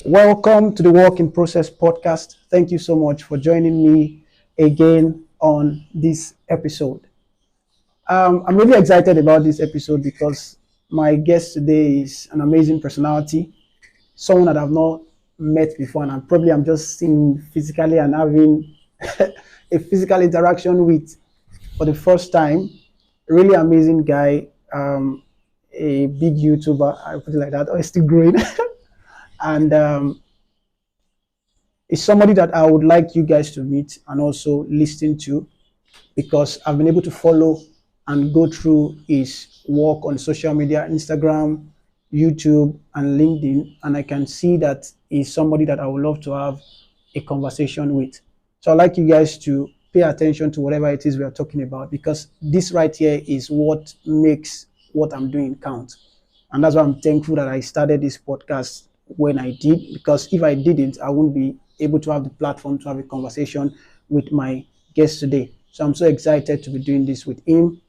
Welcome to the Work in Process podcast. Thank you so much for joining me again on this episode. I'm really excited about this episode because my guest today is an amazing personality, someone that I've not met before, and I'm just seeing physically and having a physical interaction with for the first time. Really amazing guy, a big YouTuber, I put it like that, or still growing, and is somebody that I would like you guys to meet and also listen to because I've been able to follow and go through his work on social media, Instagram, YouTube, and LinkedIn, and I can see that he's somebody that I would love to have a conversation with. So I'd like you guys to pay attention to whatever it is we are talking about because this right here is what makes what I'm doing count. And that's why I'm thankful that I started this podcast when I did, because if I didn't, I wouldn't be able to have the platform to have a conversation with my guest today. So I'm so excited to be doing this with him.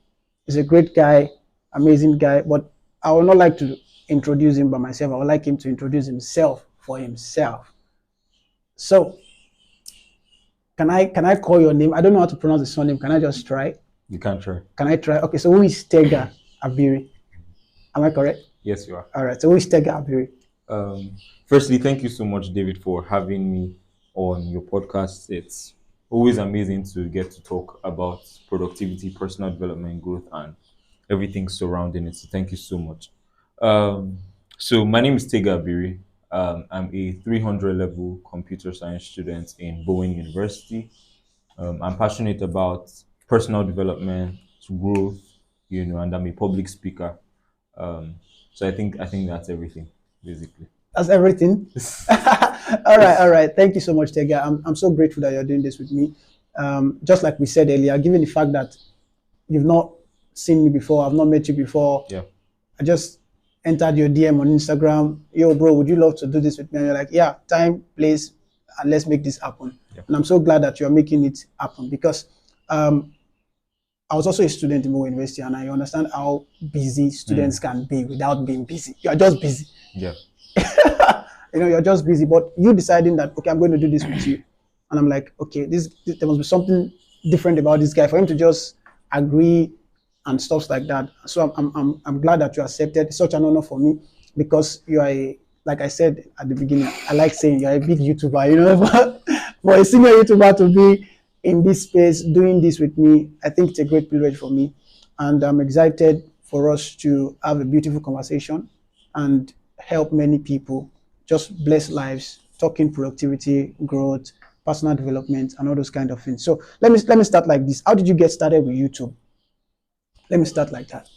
He's a great guy, amazing guy, but I would not like to introduce him by myself. I would like him to introduce himself for himself. So can I call your name? I don't know how to pronounce the surname. Can I just try? You can try. Can I try? Okay, so who is Tega Abiri? Am I correct? Yes, you are. All right, so who is Tega Abiri? Firstly, thank you so much, David, for having me on your podcast. It's always amazing to get to talk about productivity, personal development, growth, and everything surrounding it. So thank you so much. So my name is Tega Abiri. I'm a 300 level computer science student in Bowen University. I'm passionate about personal development, growth, and I'm a public speaker. So I think that's everything, basically. That's everything. All right. Thank you so much, Tega. I'm so grateful that you're doing this with me. Just like we said earlier, given the fact that you've not seen me before, I've not met you before. Yeah. I just entered your DM on Instagram. Yo, bro, would you love to do this with me? And you're like, yeah, time, place, and let's make this happen. Yeah. And I'm so glad that you're making it happen because I was also a student in Bowen University, and I understand how busy students can be without being busy. You are just busy. Yeah. You're just busy, but you deciding that, okay, I'm going to do this with you. And I'm like, okay, there must be something different about this guy for him to just agree and stuff like that. So I'm glad that you accepted. It's such an honor for me because you are like I said at the beginning, I like saying you're a big YouTuber, for a senior YouTuber to be in this space doing this with me, I think it's a great privilege for me. And I'm excited for us to have a beautiful conversation and help many people, just bless lives, talking productivity, growth, personal development, and all those kind of things. So let me start like this. How did you get started with YouTube? Let me start like that.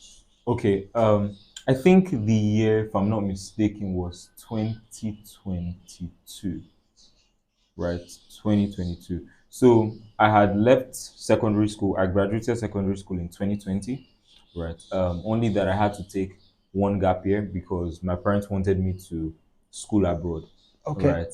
Okay. I think the year, if I'm not mistaken, was 2022. Right, 2022. So I had left secondary school. I graduated secondary school in 2020. Right. Only that I had to take one gap year because my parents wanted me to school abroad. Okay. Right.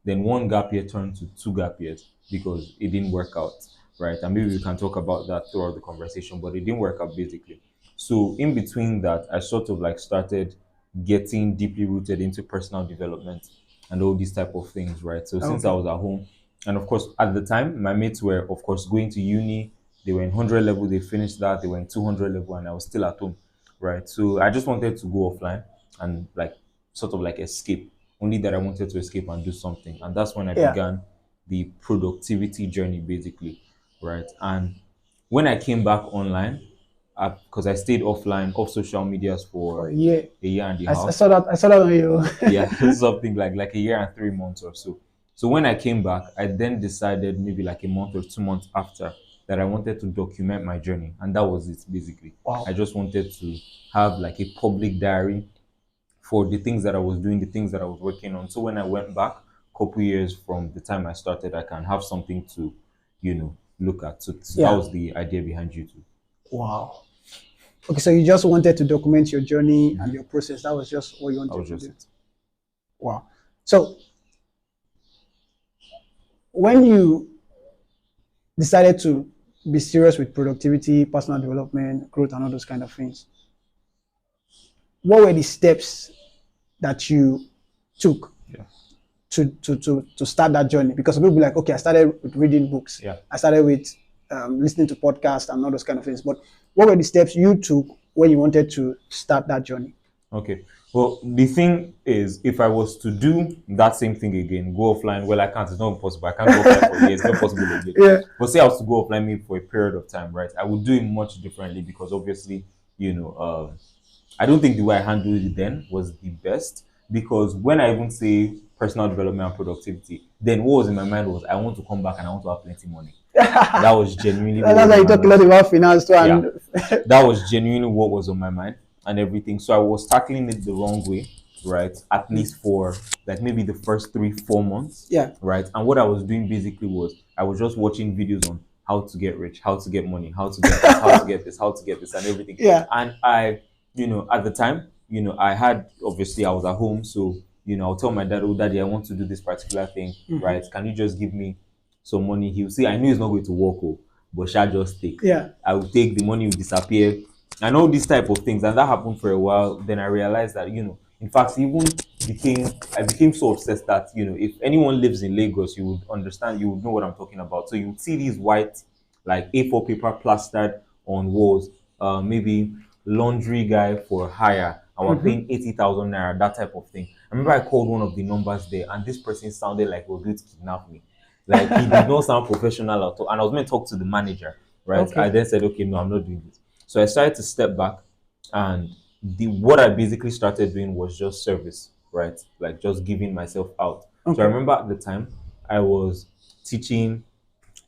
Then one gap year turned to two gap years because it didn't work out. Right. And maybe we can talk about that throughout the conversation, but it didn't work out basically. So in between that, I sort of like started getting deeply rooted into personal development and all these type of things, right? So since I was at home, and of course at the time, my mates were of course going to uni. They were in 100 level, they finished that, they were in 200 level, and I was still at home, right? So I just wanted to go offline and like sort of like escape. Only that I wanted to escape and do something, and that's when I began the productivity journey, basically, right? And when I came back online, because I stayed offline off social medias for a year and a half. I saw that on you. Yeah, something like a year and 3 months or so. So when I came back, I then decided maybe like a month or 2 months after that I wanted to document my journey, and that was it basically. Wow. I just wanted to have like a public diary for the things that I was doing, the things that I was working on. So when I went back a couple years from the time I started, I can have something to, look at. So that was the idea behind YouTube. Wow. Okay, so you just wanted to document your journey and your process. That was just what you wanted to do. It. Wow. So when you decided to be serious with productivity, personal development, growth, and all those kind of things, what were the steps that you took Yeah. to start that journey? Because some people be like, okay, I started with reading books, Yeah. I started with listening to podcasts and all those kind of things. But what were the steps you took when you wanted to start that journey? Okay. Well, the thing is, if I was to do that same thing again, go offline, well, I can't. It's not possible. I can't go offline for years. It's not possible again. Yeah. But say I was to go offline maybe for a period of time, right? I would do it much differently because obviously, I don't think the way I handled it then was the best because when I even say personal development and productivity, then what was in my mind was I want to come back and I want to have plenty money. That was genuinely what That's was why on you my talk a mind. lot about finance too. Yeah, And that was genuinely what was on my mind and everything. So I was tackling it the wrong way, right? At least for like maybe the first 3, 4 months, yeah, right? And what I was doing basically was I was just watching videos on how to get rich, how to get money, how to get this, how to get this, how to get this, and everything. yeah, And at the time, I had obviously I was at home, so I'll tell my dad, "Oh, daddy, I want to do this particular thing, right? Can you just give me some money?" He'll say, "I knew it's not going to work, oh, but shall just take." yeah. I will take the money will disappear and all these type of things. And that happened for a while. Then I realized that, in fact, even I became so obsessed that, if anyone lives in Lagos, you would understand, you would know what I'm talking about. So you would see these white, like A4 paper plastered on walls, maybe laundry guy for hire. I was paying 80,000 naira, that type of thing. I remember I called one of the numbers there, and this person sounded like he was going to kidnap me. Like he did not sound professional at all. And I was meant to talk to the manager, right? I Okay, then said, okay, no, I'm not doing this. So I started to step back, and the what I basically started doing was just service, right? Like just giving myself out. So I okay, remember at the time I was teaching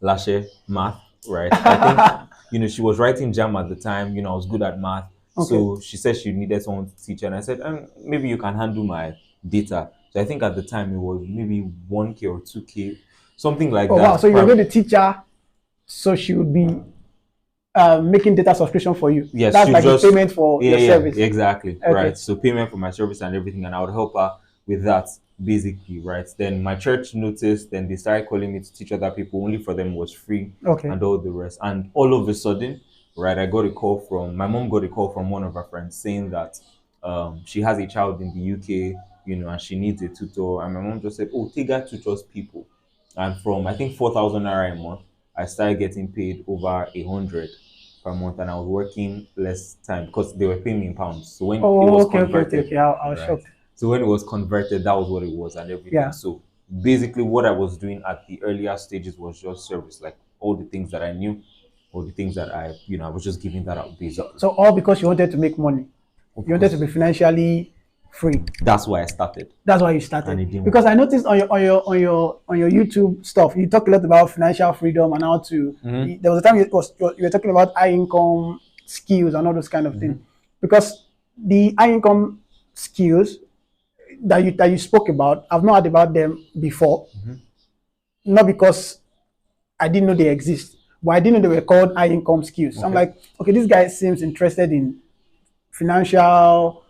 Lashe math, right? I think she was writing jam at the time. I was good at math, okay. so she said she needed someone to teach, her, and I said, maybe you can handle my data. So I think at the time it was maybe 1K or 2K, something like Oh wow! that. So you were going to teach her, so she would be making data subscription for you. Yes, That's she like the just, payment for yeah, your yeah, service. exactly, Okay, right. So payment for my service and everything, and I would help her with that basically, right. Then my church noticed, then they started calling me to teach other people. Only for them was free okay. and all the rest. And all of a sudden, right, I got a call from my mom. Got a call from one of her friends saying that she has a child in the UK, and she needs a tutor. And my mom just said, "Oh, Tega tutors people," and from I think 4,000 naira a month, I started getting paid over 100 per month, and I was working less time because they were paying me in pounds. So when it Oh, was okay, okay, okay, converted, okay. I was right? shocked. So when it was converted, that was what it was and everything. Yeah. So basically, what I was doing at the earlier stages was just service, like all the things that I knew, all the things that I was just giving that out So, basically. so all because you wanted to make money, Of you wanted to course, be financially free. that's why I started, That's why you and started. it didn't Because work. I noticed on your YouTube stuff, you talk a lot about financial freedom and how to. Mm-hmm, There was a time you were talking about high income skills and all those kind of things. mm-hmm, Because the high income skills that you spoke about, I've not heard about them before. mm-hmm. Not because I didn't know they exist, but I didn't know they were called high income skills. So I'm Okay. like, okay, this guy seems interested in financial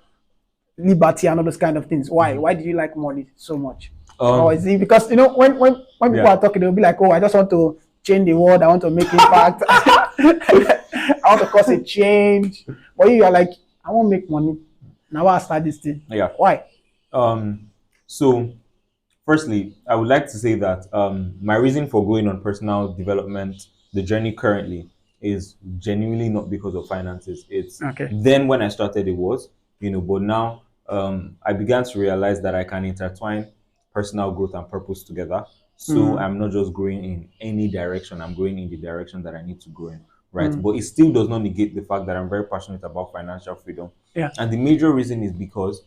liberty and all those kind of things. Why? Mm-hmm. Why do you like money so much? Or is Um. it because when people Yeah. are talking, they'll be like, oh, I just want to change the world. I want to make impact. I want to cause a change. But you are like, I want to make money. Now I start this thing. Yeah. Why? Um. So firstly, I would like to say that my reason for going on personal development, the journey currently, is genuinely not because of finances. It's Okay. then when I started, it was, but now I began to realize that I can intertwine personal growth and purpose together. So Mm, I'm not just growing in any direction, I'm growing in the direction that I need to grow in, right? mm, But it still does not negate the fact that I'm very passionate about financial freedom. yeah. And the major reason is because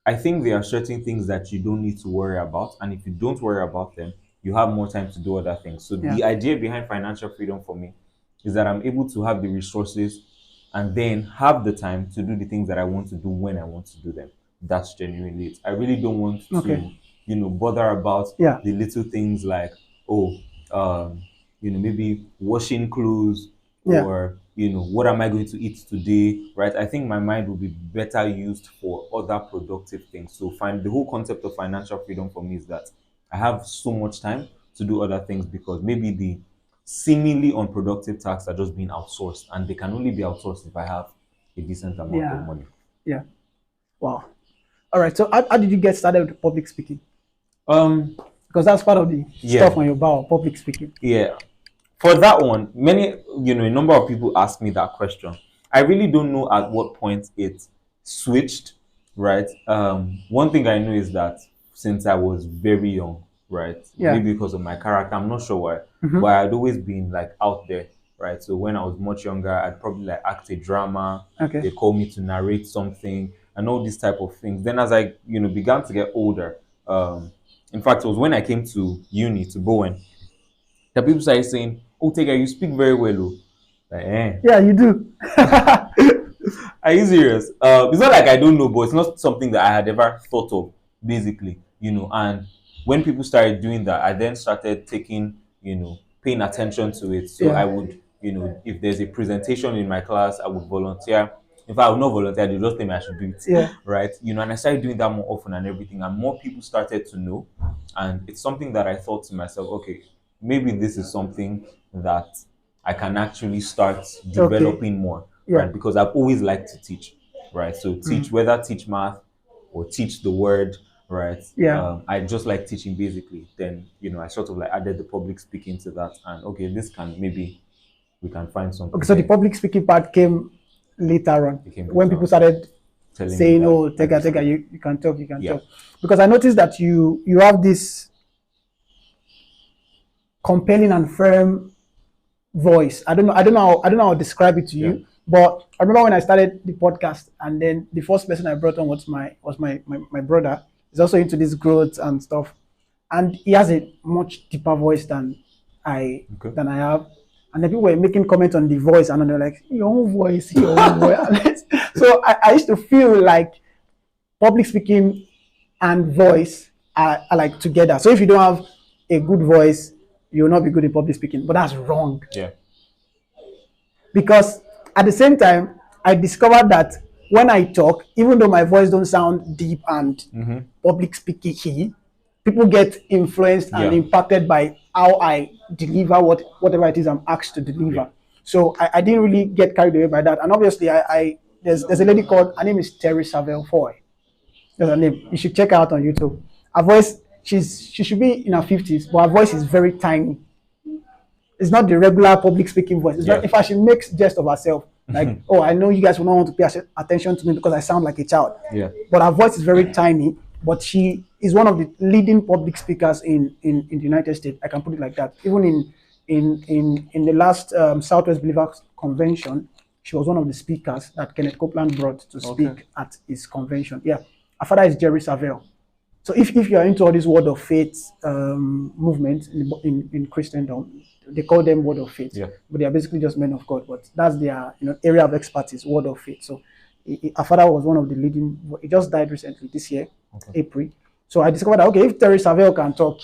I think there are certain things that you don't need to worry about. And if you don't worry about them, you have more time to do other things. So Yeah. the idea behind financial freedom for me is that I'm able to have the resources and then have the time to do the things that I want to do when I want to do them. That's genuinely it. I really don't want Okay. to, bother about Yeah. the little things like, oh, maybe washing clothes Yeah. or what am I going to eat today, right? I think my mind will be better used for other productive things. So find the whole concept of financial freedom for me is that I have so much time to do other things because maybe the seemingly unproductive tasks are just being outsourced and they can only be outsourced if I have a decent amount of Yeah. money. Yeah. Wow. All right. So how did you get started with public speaking? Because that's part of the Yeah. stuff on your bio, public speaking. Yeah. For that one, a number of people ask me that question. I really don't know at what point it switched, right? One thing I know is that since I was very young, right? Yeah. Maybe because of my character, I'm not sure why, Mhm. but I'd always been like out there, right? So when I was much younger, I'd probably like act a drama. Okay. They call me to narrate something and all these type of things. Then as I, began to get older, in fact, it was when I came to uni to Bowen the people started saying, "Oh, Tega, you speak very well." Oh. Like, eh. Yeah, you do. Are you serious? It's not like I don't know, but it's not something that I had ever thought of, basically, And when people started doing that, I then started taking, paying attention to it. So Yeah. I would, if there's a presentation in my class, I would volunteer. In fact, I would not volunteer, they just tell me I should do it. Yeah. Right? And I started doing that more often and everything, and more people started to know. And it's something that I thought to myself, okay, maybe this is something that I can actually start developing more, Yeah. right? Because I've always liked to teach, right? So teach, whether teach math or teach the word, right? Yeah. I just like teaching basically. Then, I sort of like added the public speaking to that, and okay, this can maybe we can find something. Okay, so the there. public speaking part came later on It came when later people on. started Telling me saying, that "Oh, I Tega, can Tega, speak. you can talk, you can Yeah. talk." Because I noticed that you have this compelling and firm voice. I don't know how to describe it to you. Yeah. But I remember when I started the podcast, and then the first person I brought on was my brother. He's also into this growth and stuff, and he has a much deeper voice than I have. And then people were making comments on the voice, and they're like, "Your own voice, your own voice." So I used to feel like public speaking and voice are like together. So if you don't have a good voice, you will not be good in public speaking. But that's wrong. Yeah. Because at the same time, I discovered that when I talk, even though my voice don't sound deep and public speaking, people get influenced and impacted by how I deliver whatever it is I'm asked to deliver. Yeah. So I didn't really get carried away by that. And obviously, there's a lady called, her name is Terry Savelle Foy. That's her name. You should check her out on YouTube. Her voice, she should be in her 50s, but her voice is very tiny. It's not the regular public speaking voice. It's not, in fact, she makes jest of herself. Like, oh, I know you guys will not want to pay attention to me because I sound like a child. Yeah. But her voice is very tiny. But she is one of the leading public speakers in the United States. I can put it like that. Even in the last Southwest Believers Convention, she was one of the speakers that Kenneth Copeland brought to speak at his convention. Yeah. Her father is Jerry Savelle. So if you are into all this word of faith movement in Christendom, they call them word of faith. Yeah. But they are basically just men of God. But that's their area of expertise, word of faith. So her father was one of the leading. He just died recently this year, April. So I discovered that okay, if Terry Savelle can talk,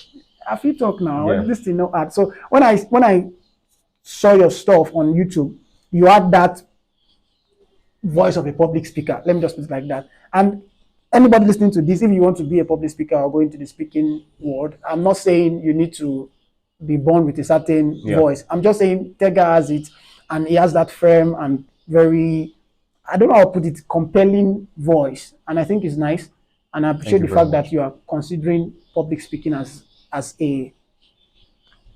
I feel talk now. Yeah. This thing no hard. So when I saw your stuff on YouTube, you had that voice of a public speaker. Let me just put it like that. And anybody listening to this, if you want to be a public speaker or go into the speaking world, I'm not saying you need to be born with a certain voice. I'm just saying Tega has it, and he has that firm and very, I don't know how to put it, compelling voice. And I think it's nice. And I appreciate the fact that you are considering public speaking as a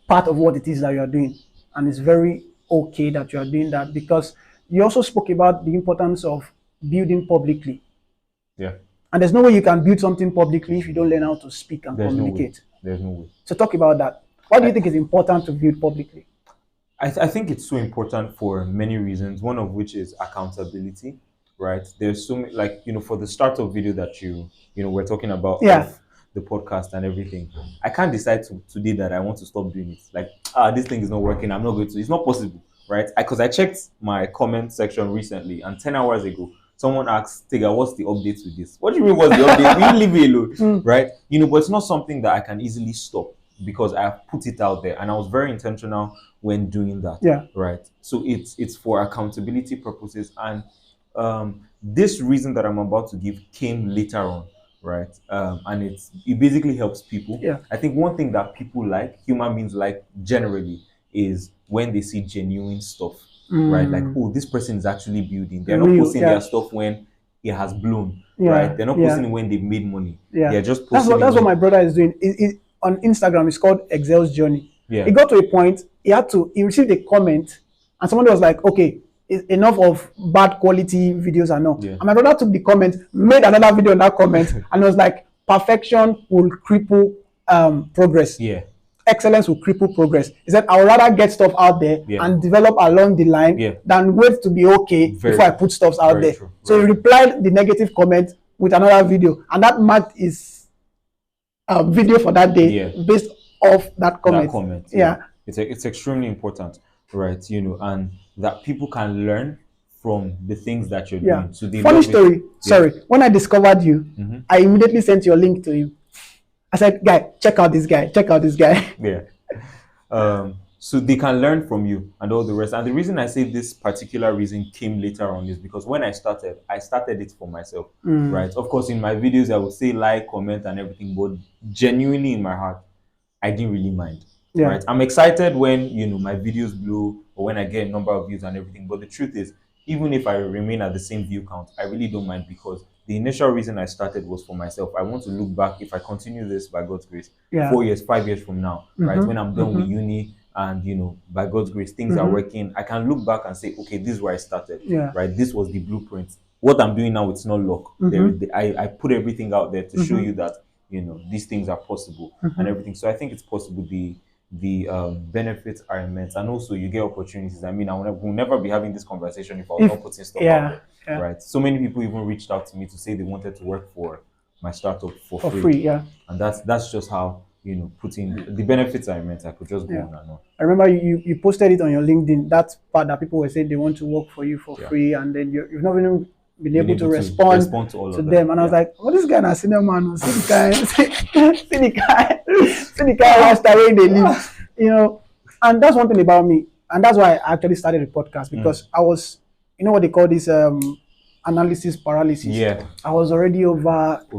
part of what it is that you are doing. And it's very okay that you are doing that, because you also spoke about the importance of building publicly. Yeah. And there's no way you can build something publicly if you don't learn how to speak and communicate. There's no way. So talk about that. Why do you think it's important to build publicly? I think it's so important for many reasons, one of which is accountability, right? There's so many, like, for the startup video that we're talking about of the podcast and everything. I can't decide today that I want to stop doing it. Like, this thing is not working, I'm not going to. It's not possible, right? Because I checked my comment section recently, and 10 hours ago, someone asked, Tega, what's the update with this? What do you mean what's the update? You leave me alone, right? But it's not something that I can easily stop because I have put it out there, and I was very intentional when doing that. Yeah. Right. So it's for accountability purposes, and this reason that I'm about to give came later on, right? And it basically helps people. Yeah. I think one thing that people like, human beings like generally, is when they see genuine stuff. Right, like, oh, this person is actually building. They're not posting their stuff when it has blown, Yeah, right? They're not yeah. posting it when they've made money. Yeah, They're just that's posting it what when, my brother is doing. On Instagram, it's called Excel's Journey. yeah, He got to a point he received a comment, and somebody was like, "Okay, enough of bad quality videos and all." Yeah. And my brother took the comment, made another video on that comment, and was like, "Perfection will cripple progress. yeah, Excellence will cripple progress." He said, "I would rather get stuff out there Yeah. and develop along the line Yeah. than wait to be okay Very before I true. put stuff out Very there." true. So he Very replied the negative comment with another video, and that marked his video for that day Yeah. based off that comment. that comment. Yeah. It's extremely important, right? And that people can learn from the things that you're Yeah. doing. So they Funny love it. story. Yeah. Sorry. When I discovered you, Mhm. I immediately sent your link to him. I said, "Guy, check out this guy. Check out this guy." Yeah. So they can learn from you and all the rest. And the reason I say this particular reason came later on is because when I started it for myself, right? Of course, in my videos, I would say like, comment, and everything, but genuinely in my heart, I didn't really mind. Yeah. Right? I'm excited when my videos blow or when I get a number of views and everything. But the truth is, even if I remain at the same view count, I really don't mind because the initial reason I started was for myself. I want to look back if I continue this by God's grace, Yeah. 4 years, 5 years from now, right? When I'm done with uni and by God's grace, things are working. I can look back and say, okay, this is where I started, Yeah. right? This was the blueprint. What I'm doing now, it's not luck. I put everything out there to show you that these things are possible and everything. So I think it's possible. The benefits are immense, and also you get opportunities. I mean, we'll never be having this conversation if I was not putting stuff out there, right? So many people even reached out to me to say they wanted to work for my startup for free. Yeah. And that's just how putting the benefits are immense. I could just go on and on. I remember you posted it on your LinkedIn. That part that people were saying they want to work for you for free, and then you've not even been able to respond to all to of them. And I was like, "Oh, this guy is a senior man. See the guy, see the guy lifestyle where they live, And that's one thing about me, and that's why I actually started a podcast because I was, what they call this analysis paralysis. Yeah. I was already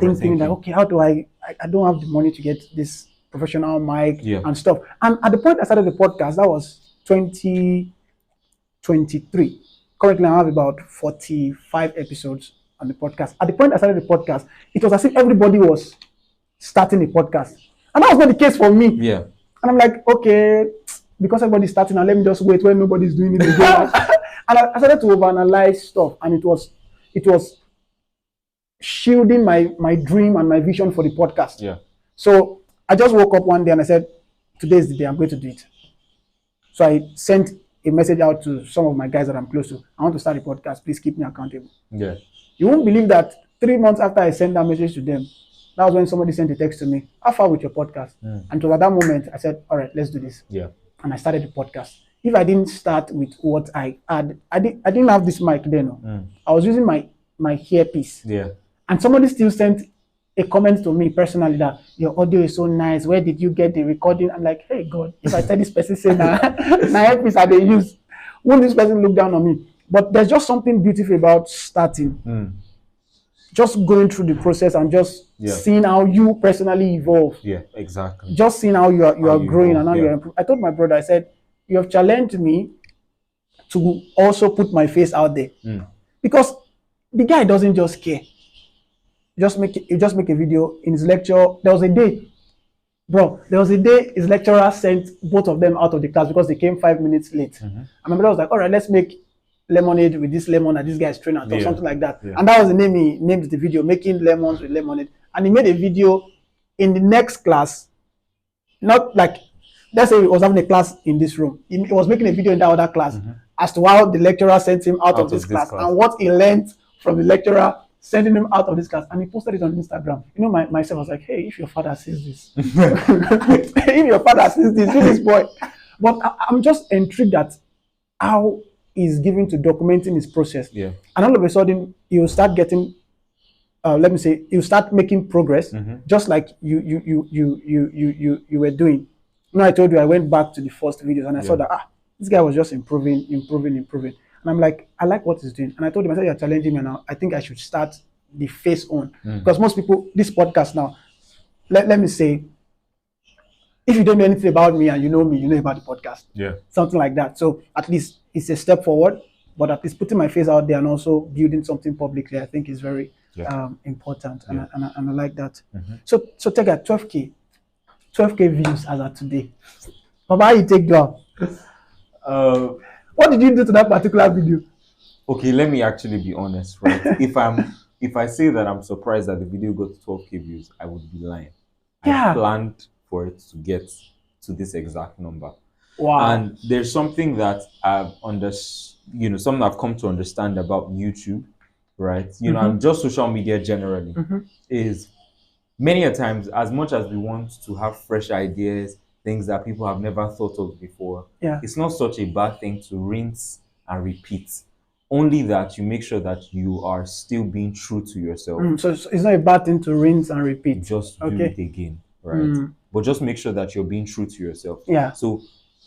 thinking that, okay, how do I don't have the money to get this professional mic and stuff. And at the point I started the podcast, that was 2023. Currently, I have about 45 episodes on the podcast. At the point I started the podcast, it was as if everybody was starting a podcast. And that was not the case for me. Yeah. And I'm like, okay, because everybody's starting, now let me just wait when nobody's doing it again. And I started to overanalyze stuff, and it was shielding my dream and my vision for the podcast. Yeah. So I just woke up one day and I said, today is the day I'm going to do it. So I sent a message out to some of my guys that I'm close to. I want to start a podcast. Please keep me accountable. Yeah. You won't believe that 3 months after I sent that message to them, that was when somebody sent a text to me, "How far with your podcast?" And so at that moment, I said, all right, let's do this. Yeah. And I started the podcast. If I didn't start with what I had, I didn't have this mic then. I was using my earpiece. Yeah. And somebody still sent a comment to me personally that your audio is so nice. Where did you get the recording? I'm like, hey God, if I tell this person say na earpiece I they use, won't this person look down on me? But there's just something beautiful about starting. Just going through the process and just seeing how you personally evolve. Yeah, exactly. Just seeing how you are growing and how evolve, you're improving. I told my brother, I said, you have challenged me to also put my face out there. Because the guy doesn't just care. You just make a video in his lecture. There was a day his lecturer sent both of them out of the class because they came 5 minutes late. And my brother was like, all right, let's make lemonade with this lemon that this guy is throwing out or something like that. And that was the name he named the video, Making Lemons with Lemonade. And he made a video in the next class, not like, let's say he was having a class in this room. He was making a video in that other class as to how the lecturer sent him out of this class and what he learned from the lecturer sending him out of this class. And he posted it on Instagram. Myself was like, hey, if your father sees this, if your father sees this boy. But I'm just intrigued at how he's given to documenting his process. Yeah. And all of a sudden, you'll start getting, you start making progress, just like you were doing. I told you I went back to the first videos and I saw that this guy was just improving. And I'm like, I like what he's doing. And I told him, I said, you're challenging me now. I think I should start the face on. Because most people, this podcast now, let me say, if you don't know anything about me and you know me, you know about the podcast. Yeah. Something like that. So at least it's a step forward. but at least putting my face out there and also building something publicly, I think is very important, and, Yeah. I like that. Mm-hmm. So take a 12K views as of today. Baba, how you take down? What did you do to that particular video? Okay, let me actually be honest, right? If I say that I'm surprised that the video got 12K views, I would be lying. Yeah. I planned for it to get to this exact number. Wow. And there's something that something I've come to understand about YouTube, right? And just social media generally is many a times, as much as we want to have fresh ideas, things that people have never thought of before, it's not such a bad thing to rinse and repeat. Only that you make sure that you are still being true to yourself. So it's not a bad thing to rinse and repeat. Just do it again, right? But just make sure that you're being true to yourself. Yeah. So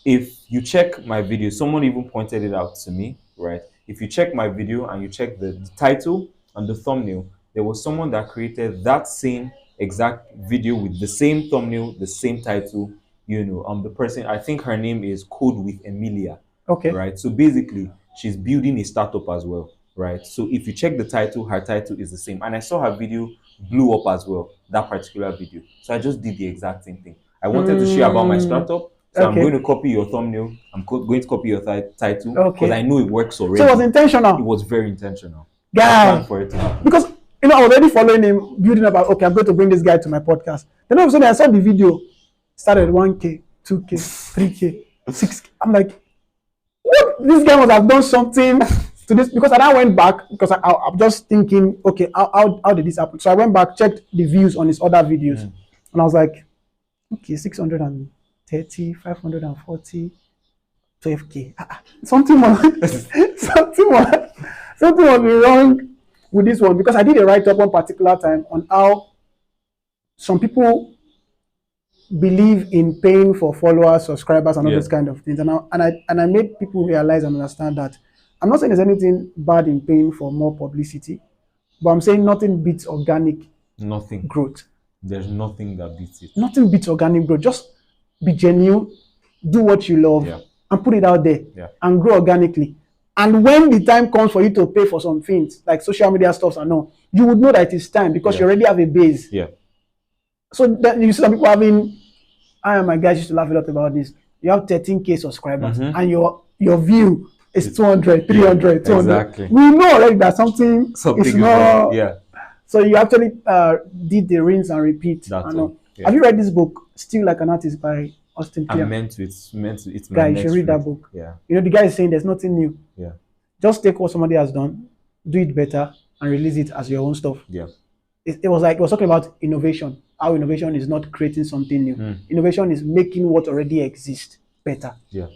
if you check my video, someone even pointed it out to me, right? If you check my video and you check the title and the thumbnail, there was someone that created that same exact video with the same thumbnail, the same title. The person, I think her name is Code with Emilia. Okay. Right. So basically, she's building a startup as well. Right. So if you check the title, her title is the same. And I saw her video blew up as well, that particular video. So I just did the exact same thing. I wanted to share about my startup. So I'm going to copy your thumbnail. I'm going to copy your title because I know it works already. So it was intentional. It was very intentional. Guy, for it because I was already following him, building about, okay, I'm going to bring this guy to my podcast. Then all of a sudden I saw the video, started 1K, 2K, 3K, 6K. I'm like, what? This guy must have done something to this, because I now went back because I'm just thinking, okay, how did this happen? So I went back, checked the views on his other videos, and I was like, okay, 630, 540, 12K. Something must be wrong with this one, because I did a write-up one particular time on how some people believe in paying for followers, subscribers, and all those kind of things. And I made people realize and understand that I'm not saying there's anything bad in paying for more publicity, but I'm saying nothing beats organic growth. There's nothing that beats it. Nothing beats organic growth. Just be genuine, do what you love, and put it out there, and grow organically. And when the time comes for you to pay for some things, like social media stuff and all, you would know that it's time, because you already have a base. Yeah. So that you see some people having, I and my guys used to laugh a lot about this. You have 13K subscribers, and your view is 200, 300, 200. Exactly. We know already that something is not. Yeah. So you actually did the rinse and repeat. That's Have you read this book, Still Like an Artist, by Austin Kleon? I'm meant to. It's my guy, you should read that book. Yeah. The guy is saying there's nothing new. Yeah. Just take what somebody has done, do it better, and release it as your own stuff. Yeah. It was talking about innovation. How innovation is not creating something new. Innovation is making what already exists better. Yeah.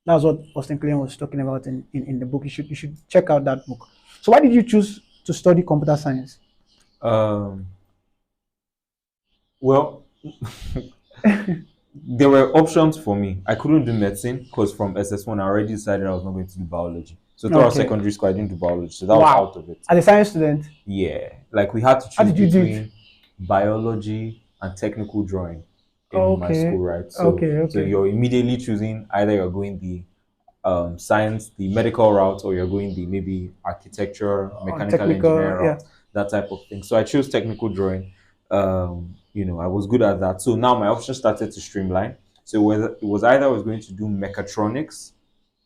That's what Austin Kleon was talking about in the book. You should check out that book. So why did you choose to study computer science? Well, there were options for me. I couldn't do medicine because from SS1 I already decided I was not going to do biology. So throughout secondary school I didn't do biology. So that was out of it. As a science student? Yeah. Like we had to choose between biology and technical drawing in my school, right? So, so you're immediately choosing either you're going the science, the medical route, or you're going the maybe architecture, mechanical engineering route, that type of thing. So I chose technical drawing. I was good at that. So now my options started to streamline. So it was either I was going to do mechatronics,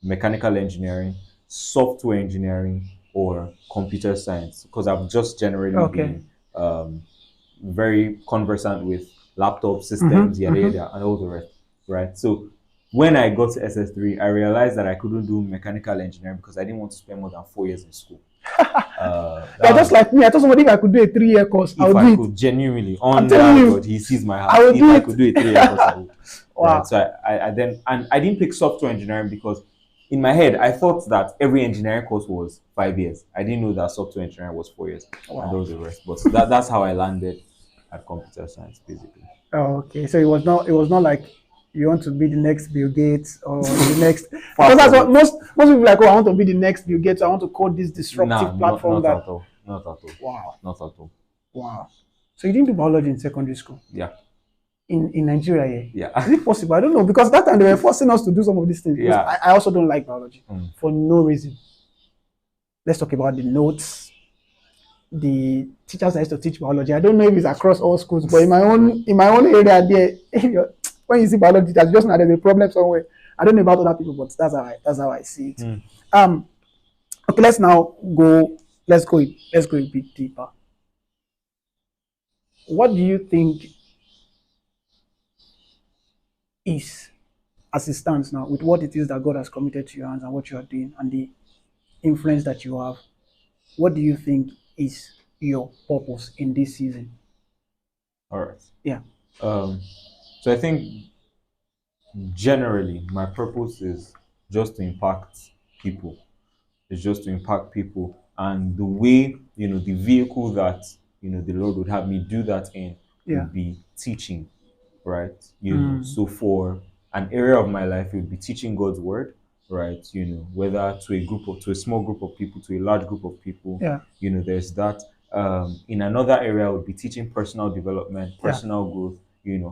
mechanical engineering, software engineering, or computer science, because I've just generally been very conversant with laptop systems, and all the rest, right? So when I got to SS3, I realized that I couldn't do mechanical engineering because I didn't want to spend more than 4 years in school. Just like me, I told somebody if I could do a 3-year course, I would do it. Could genuinely, on God, he sees my heart. If I could do a 3-year course, I would. Wow. Right? So I didn't pick software engineering because in my head, I thought that every engineering course was 5 years. I didn't know that software engineering was 4 years. Wow. And those the rest. But that's how I landed at computer science, basically. Oh, okay. So it was not like you want to be the next Bill Gates or the next. Because that's what most people like. Oh, I want to be the next Bill Gates. I want to code this disruptive platform. Not at all. Not at all. Wow. Not at all. Wow. So you didn't do biology in secondary school? Yeah. in Nigeria here. Yeah. Is it possible? I don't know, because that time they were forcing us to do some of these things. Because Yeah. I also don't like biology Mm. for no reason. Let's talk about the notes. The teachers that used to teach biology. I don't know if it's across all schools, but in my own area there, when you see biology, that's just now there's a problem somewhere. I don't know about other people, but that's how I see it. Mm. Okay, let's now go. Let's go a bit deeper. What do you think is, as it stands now, with what it is that God has committed to your hands and what you are doing and the influence that you have? What do you think is your purpose in this season? All right. Yeah. So I think generally my purpose is just to impact people. It's just to impact people, and the way, the vehicle that the Lord would have me do that in Yeah. would be teaching, right? So for an area of my life, it would be teaching God's word, right? Whether to a small group of people, to a large group of people. Yeah. There's that. In another area, I would be teaching personal development, Yeah. personal growth.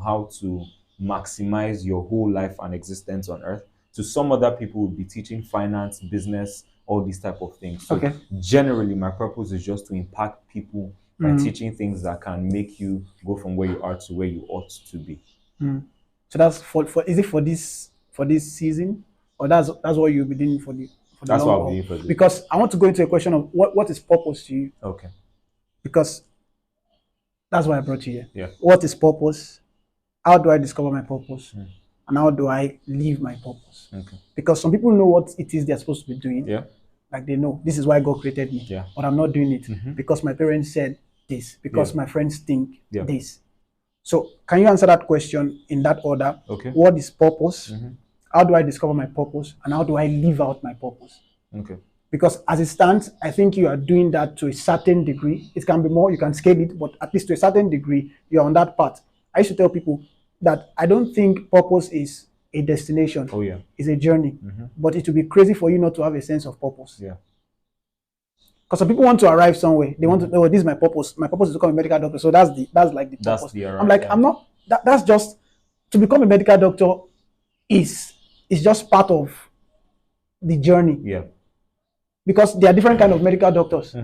How to maximize your whole life and existence on earth. To some other people, would be teaching finance, business, all these type of things. So Okay. generally, my purpose is just to impact people by teaching things that can make you go from where you are to where you ought to be. So that's for is it for this season, or that's what you'll be doing for the That's long what I'll haul? be doing for this. Because I want to go into a question of what is purpose to you, Okay. because that's why I brought you here. Yeah. What is purpose? How do I discover my purpose? And how do I live my purpose? Okay. Because some people know what it is they're supposed to be doing. Yeah. Like they know this is why God created me. Yeah. But I'm not doing it because my parents said this, because my friends think this. So can you answer that question in that order? Okay. What is purpose? How do I discover my purpose? And how do I live out my purpose? Okay. Because as it stands, I think you are doing that to a certain degree. It can be more, you can scale it, but at least to a certain degree, you're on that path. I used to tell people that I don't think purpose is a destination. Oh yeah. It's a journey. But it would be crazy for you not to have a sense of purpose. Yeah. Because some people want to arrive somewhere. They want to know, this is my purpose. My purpose is to become a medical doctor. So that's like the purpose. I'm like, I'm not, that's just, to become a medical doctor is just part of the journey. Yeah. Because there are different kind of medical doctors.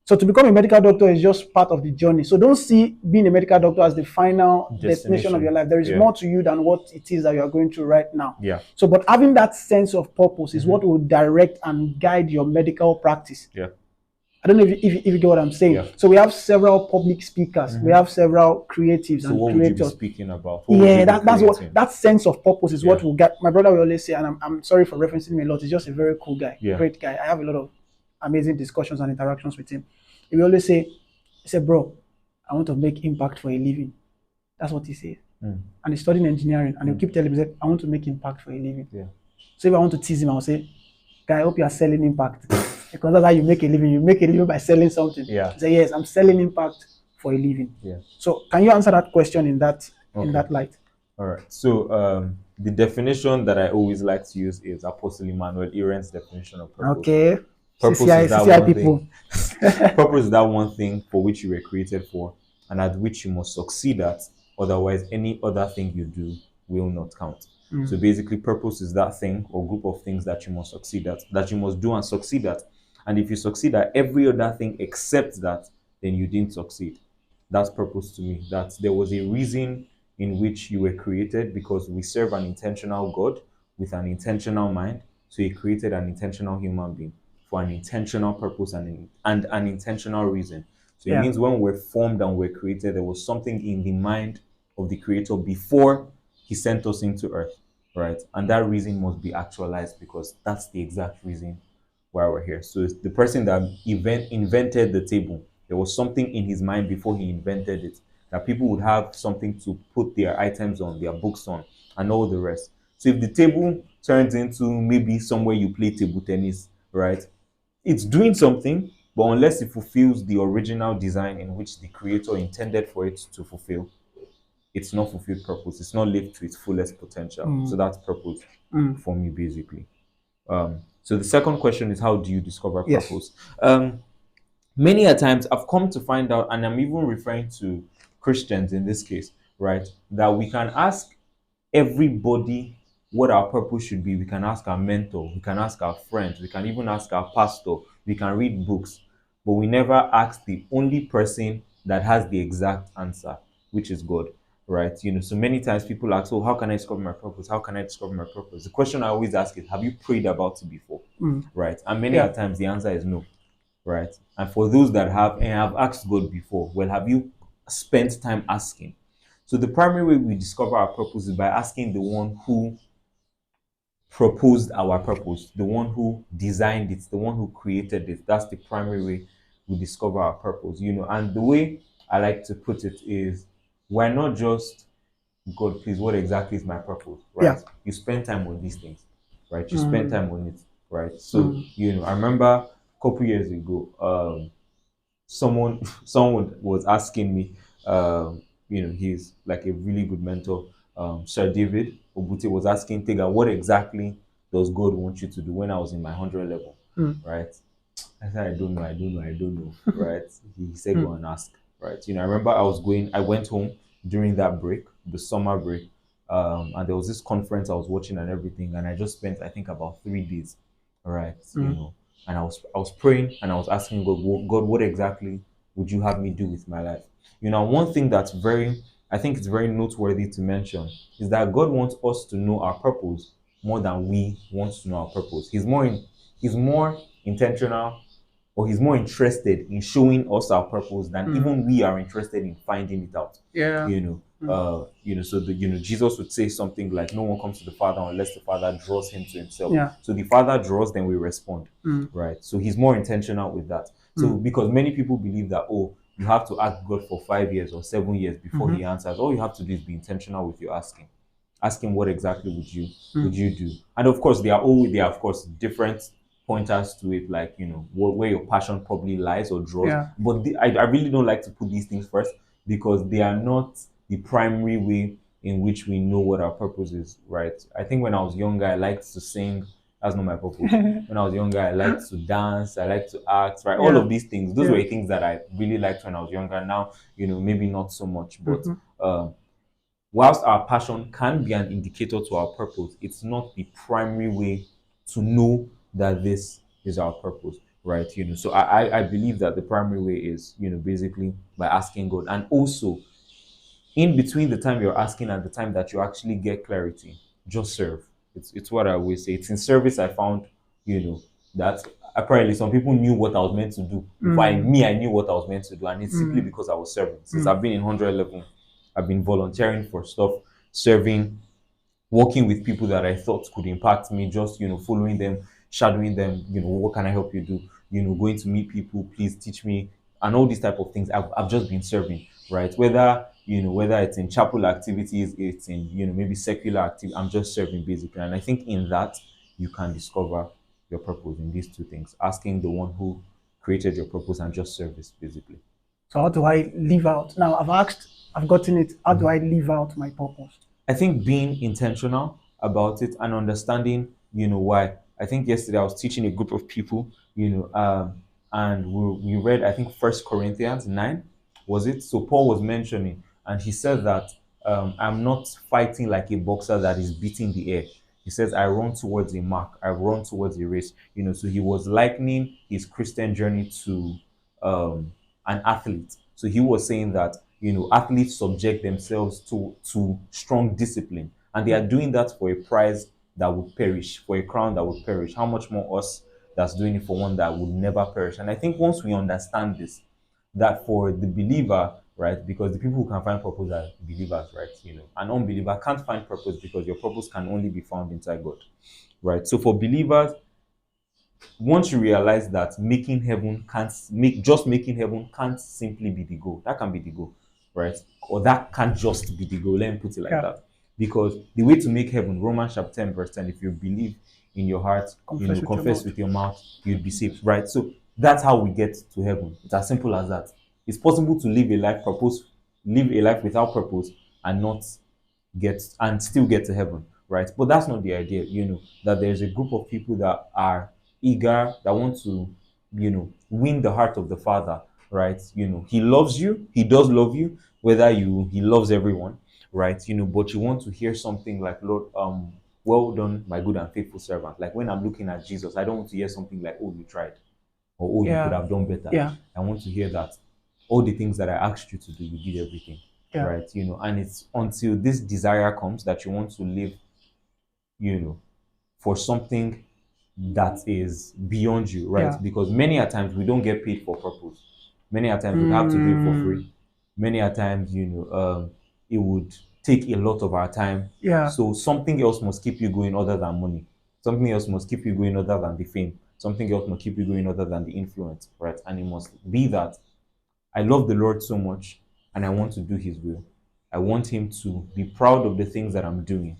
So to become a medical doctor is just part of the journey. So don't see being a medical doctor as the final destination of your life. There is more to you than what it is that you are going through right now. Yeah. So, but having that sense of purpose is what will direct and guide your medical practice. Yeah. I don't know if you get what I'm saying. Yeah. So we have several public speakers. We have several creatives So and what creators. would you be speaking about? That's what, that sense of purpose is what will get. My brother will always say, and I'm sorry for referencing me a lot. He's just a very cool guy, great guy. I have a lot of amazing discussions and interactions with him. He will always say, he said, bro, I want to make impact for a living. That's what he says. And he's studying engineering, and he'll keep telling me, I want to make impact for a living. Yeah. So if I want to tease him, I'll say, guy, I hope you are selling impact. Because that's how you make a living. You make a living by selling something. Yeah. He said, yes, I'm selling impact for a living. Yeah. So can you answer that question in that light? All right. So the definition that I always like to use is Apostle Emmanuel Iren's definition of purpose. Okay. Purpose CCI, is that CCI one people. thing. Purpose is that one thing for which you were created for, and at which you must succeed at. Otherwise, any other thing you do will not count. So basically, purpose is that thing or group of things that you must succeed at, that you must do and succeed at. And if you succeed at every other thing except that, then you didn't succeed. That's purpose to me. That there was a reason in which you were created, because we serve an intentional God with an intentional mind. So he created an intentional human being for an intentional purpose and an intentional reason. So it means when we're formed and we're created, there was something in the mind of the creator before he sent us into earth, right? And that reason must be actualized, because that's the exact reason why we're here. So it's the person that invented the table, there was something in his mind before he invented it, that people would have something to put their items on, their books on, and all the rest. So if the table turns into maybe somewhere you play table tennis, right? It's doing something, but unless it fulfills the original design in which the creator intended for it to fulfill, it's not fulfilled purpose. It's not lived to its fullest potential. So that's purpose for me, basically. So the second question is, how do you discover purpose? Many a times I've come to find out, and I'm even referring to Christians in this case, right? That we can ask everybody what our purpose should be. We can ask our mentor, we can ask our friends, we can even ask our pastor, we can read books, but we never ask the only person that has the exact answer, which is God, right? So many times people ask, "Oh, how can I discover my purpose? How can I discover my purpose?" The question I always ask is, have you prayed about it before, Mm. right? And many Yeah. a times the answer is no, right? And for those that have and have asked God before, well, have you spent time asking? So the primary way we discover our purpose is by asking the one who proposed our purpose, the one who designed it, the one who created it. That's the primary way we discover our purpose. And the way I like to put it is, we're not just, God, please, what exactly is my purpose, right? Yeah. You spend time on these things, right? You spend Mm. time on it, right? So, Mm. I remember a couple years ago, someone someone was asking me, he's like a really good mentor, Sir David Obute was asking Tega, what exactly does God want you to do, when I was in my 100 level, Mm. right? I said, I don't know, right? He said, go Mm. and ask, right? I remember I went home during that break, the summer break, and there was this conference I was watching and everything, and I just spent, I think, about 3 days, right? Mm. And I was praying and I was asking God, God, what exactly would you have me do with my life? One thing that's I think it's very noteworthy to mention is that God wants us to know our purpose more than we want to know our purpose. He's more intentional, or he's more interested in showing us our purpose than Mm. even we are interested in finding it out. Yeah. Mm. So Jesus would say something like, "No one comes to the Father unless the Father draws him to himself." Yeah. So the Father draws, then we respond, Mm. right? So he's more intentional with that. So Mm. because many people believe that, oh, you have to ask God for 5 years or 7 years before Mm-hmm. He answers. All you have to do is be intentional with your asking. Ask Him, what exactly would Mm. you do? And of course, there are of course different pointers to it, like where your passion probably lies or draws. Yeah. But I really don't like to put these things first, because they are not the primary way in which we know what our purpose is, right? I think when I was younger, I liked to sing. That's not my purpose. When I was younger, I liked to dance, I liked to act, right? All Yeah. of these things, those Yeah. were things that I really liked when I was younger. Now, maybe not so much, but Mm-hmm. whilst our passion can be an indicator to our purpose, it's not the primary way to know that this is our purpose, right? So I believe that the primary way is, basically by asking God. And also, in between the time you're asking and the time that you actually get clarity, just serve. It's what I always say. It's in service I found, that apparently some people knew what I was meant to do before Mm. I knew what I was meant to do, and it's simply Mm. because I was serving. Since Mm. I've been in 100 level, I've been volunteering for stuff, serving, working with people that I thought could impact me, just following them, shadowing them, what can I help you do? Going to meet people, please teach me, and all these type of things. I've just been serving, right? Whether it's in chapel activities, it's in maybe secular activity, I'm just serving basically. And I think in that you can discover your purpose in these two things: asking the one who created your purpose and just service basically. So how do I live out? Now I've gotten it. How do I live out my purpose? I think being intentional about it and understanding, why. I think yesterday I was teaching a group of people, and we read, I think, First Corinthians 9, was it? So Paul was mentioning, and he said that, I'm not fighting like a boxer that is beating the air. He says, I run towards a mark, I run towards a race. So he was likening his Christian journey to an athlete. So he was saying that athletes subject themselves to strong discipline, and they are doing that for a prize that would perish, for a crown that would perish. How much more us that's doing it for one that would never perish? And I think once we understand this, that for the believer, right, because the people who can find purpose are believers, right? An unbeliever can't find purpose because your purpose can only be found inside God, right? So for believers, once you realize that making heaven can't simply be the goal. That can be the goal, right? Or that can't just be the goal. Let me put it like Yeah. that. Because the way to make heaven, Romans chapter 10, verse 10, if you believe in your heart, Confess with your confess mouth. with your mouth, you'll be saved, right? So that's how we get to heaven. It's as simple as that. It's possible to live a life without purpose and not still get to heaven, right? But that's not the idea, that there's a group of people that are eager, that want to, win the heart of the Father, right? He loves you, he does love you, he loves everyone, right? But you want to hear something like, Lord, well done, my good and faithful servant. Like when I'm looking at Jesus, I don't want to hear something like, oh, you tried, or oh, you could Yeah. have done better. Yeah. I want to hear that all the things that I asked you to do, you did everything, Yeah. right? And it's until this desire comes that you want to live, for something that is beyond you, right? Yeah. Because many a times we don't get paid for purpose. Many a times we have to do it for free. Many a times, it would take a lot of our time. Yeah. So something else must keep you going other than money. Something else must keep you going other than the fame. Something else must keep you going other than the influence, right? And it must be that I love the Lord so much and I want to do his will. I want him to be proud of the things that I'm doing,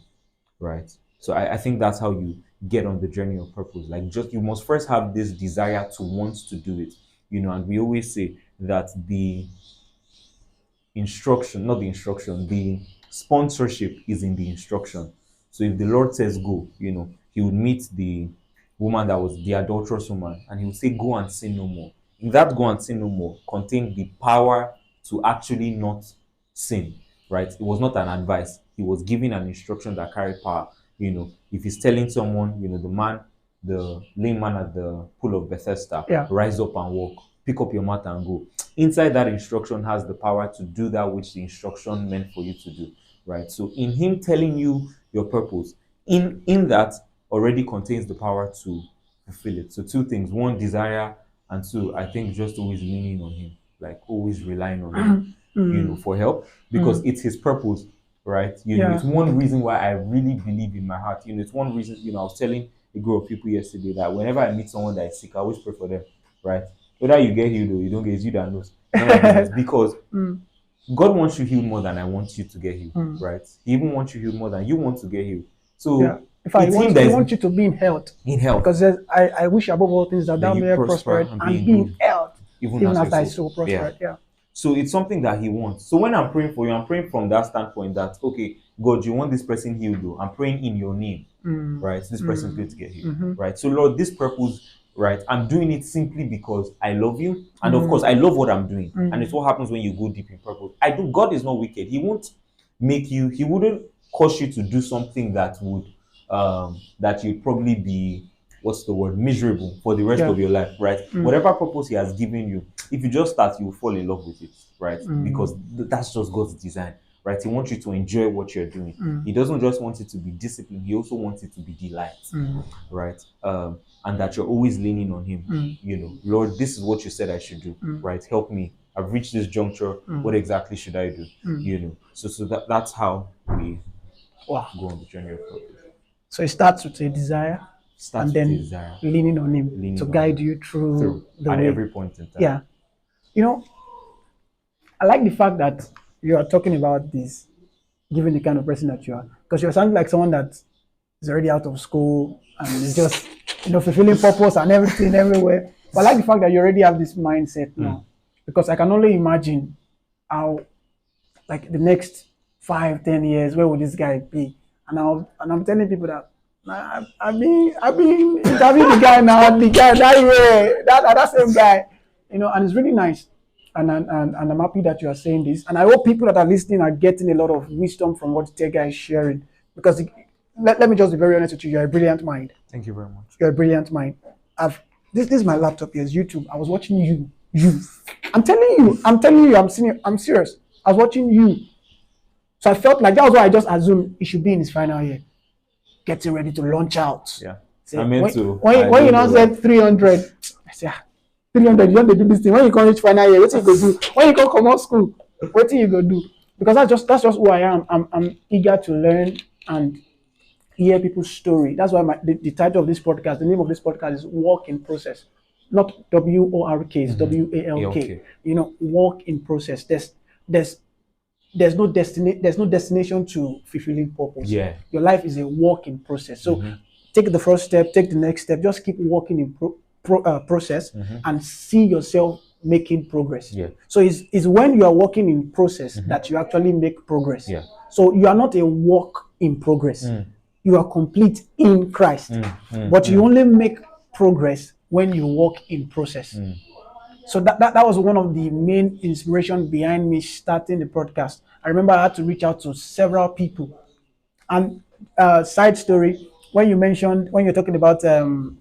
right? So I think that's how you get on the journey of purpose. Like, just you must first have this desire to want to do it, and we always say that the instruction, not the instruction, the sponsorship is in the instruction. So if the Lord says go, he would meet the woman that was the adulterous woman and he would say, go and sin no more. In that go and sin no more contained the power to actually not sin, right? It was not an advice. He was giving an instruction that carried power. If he's telling someone, the lame man at the pool of Bethesda, Yeah. rise up and walk, pick up your mat and go. Inside that instruction has the power to do that which the instruction meant for you to do, right? So in him telling you your purpose, in that already contains the power to fulfill it. So two things: one, desire, and two, I think just always leaning on him, like always relying on him, for help, because it's his purpose, right? Yeah. It's one reason why I really believe in my heart. It's one reason, I was telling a group of people yesterday that whenever I meet someone that is sick, I always pray for them, right? Whether you get healed or you don't get, it's you that knows. Because God wants you healed more than I want you to get healed, right? He even wants you healed more than you want to get healed. So yeah. If I want you to be in health. In health. Because I wish above all things that thou may prosper and be in health, even as thy soul prospered. Yeah. So it's something that he wants. So when I'm praying for you, I'm praying from that standpoint that, okay, God, you want this person healed though. I'm praying in your name, right? This person is going to get healed, right? So Lord, this purpose, right? I'm doing it simply because I love you. And of course, I love what I'm doing. And it's what happens when you go deep in purpose. God is not wicked. He won't he wouldn't cause you to do something that would, that you'd probably be, miserable for the rest of your life, right? Whatever purpose he has given you, if you just start, you will fall in love with it, right? Because that's just God's design, right? He wants you to enjoy what you're doing. He doesn't just want it to be discipline. He also wants it to be delight, right? And that you're always leaning on him. Lord, this is what you said I should do, right? Help me. I've reached this juncture. What exactly should I do? So that's how we go on the journey of purpose. So it starts with a desire. And then leaning on him to guide you through the at way. Every point in time. Yeah. I like the fact that you are talking about this, given the kind of person that you are. Because you're sounding like someone that is already out of school and is just, fulfilling purpose and everything everywhere. But I like the fact that you already have this mindset now. Because I can only imagine how, like, the next 5-10 years, where will this guy be? And I'm telling people that I've been interviewing the guy now, the guy that same guy, and it's really nice, and I'm happy that you are saying this, and I hope people that are listening are getting a lot of wisdom from what Tega is sharing, because let me just be very honest with you, you're a brilliant mind. Thank you very much. You're a brilliant mind. This is my laptop. Here's YouTube. I was watching you. I'm telling you, I'm serious. I was watching you, so I felt like that was why I just assumed he should be in his final year, getting ready to launch out. Yeah. Say, when you now said 300, I said, 300, you want to do this thing. When you come reach final year, what you go do? When you come out school, what you go do? Because that's just who I am. I'm eager to learn and hear people's story. That's why the title of this podcast, the name of this podcast is Walk in Process. Not WORK, it's WALK. Walk in process. There's no destination to fulfilling purpose. Yeah. Your life is a walk in process. So take the first step, take the next step, just keep walking in process and see yourself making progress. Yeah. So it's when you are walking in process that you actually make progress. Yeah. So you are not a walk in progress. You are complete in Christ. But you only make progress when you walk in process. So that was one of the main inspiration behind me starting the podcast. I remember I had to reach out to several people. And side story, when you're talking about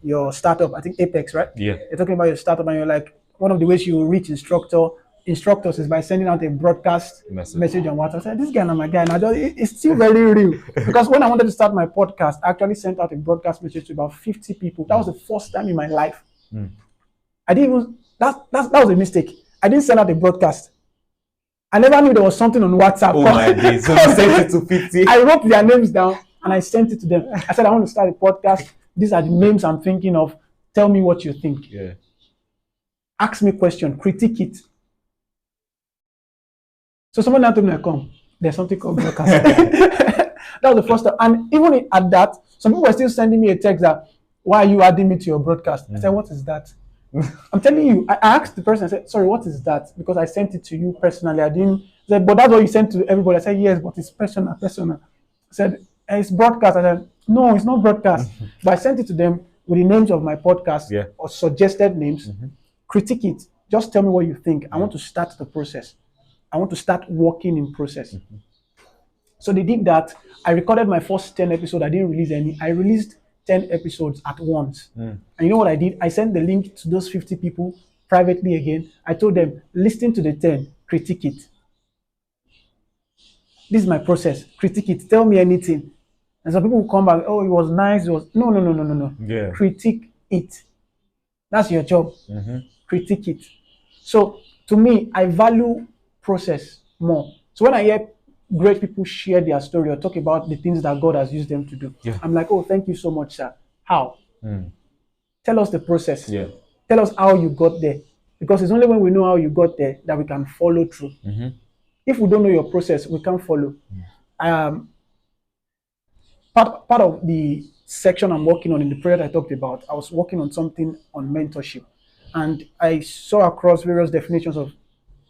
your startup, I think Apex, right? Yeah. You're talking about your startup, and you're like, one of the ways you reach instructors is by sending out a broadcast message on WhatsApp. I said, this guy and my guy, and it's still very real. Because when I wanted to start my podcast, I actually sent out a broadcast message to about 50 people. That was the first time in my life. I didn't even, that was a mistake. I didn't send out a broadcast. I never knew there was something on WhatsApp. Oh my days. So you sent it to 50? I wrote their names down and I sent it to them. I said, I want to start a podcast. These are the names I'm thinking of. Tell me what you think. Yeah. Ask me a question. Critique it. So someone now told me, come, there's something called broadcast. That was the first time. And even at that, some people were still sending me a text that, why are you adding me to your broadcast? I said, what is that? I'm telling you, I asked the person, I said, sorry, what is that? Because I sent it to you personally. I didn't say, but that's what you sent to everybody. I said, yes, but it's personal. I said, it's broadcast. I said, no, it's not broadcast. But I sent it to them with the names of my podcast or suggested names. Critique it. Just tell me what you think. I want to start the process. I want to start working in process. So they did that. I recorded my first 10 episodes. I didn't release any. I released 10 episodes at once. And you know what I did? I sent the link to those 50 people privately again. I told them, listen to the 10, critique it. This is my process. Critique it. Tell me anything. And some people will come back, oh, it was nice. It was no. Yeah. Critique it. That's your job. Critique it. So to me, I value process more. So when I hear great people share their story or talk about the things that God has used them to do, I'm like, oh, thank you so much, sir. How? Tell us the process. Tell us how you got there. Because it's only when we know how you got there that we can follow through. If we don't know your process, we can't follow. Part of the section I'm working on in the project I talked about, I was working on something on mentorship. And I saw across various definitions of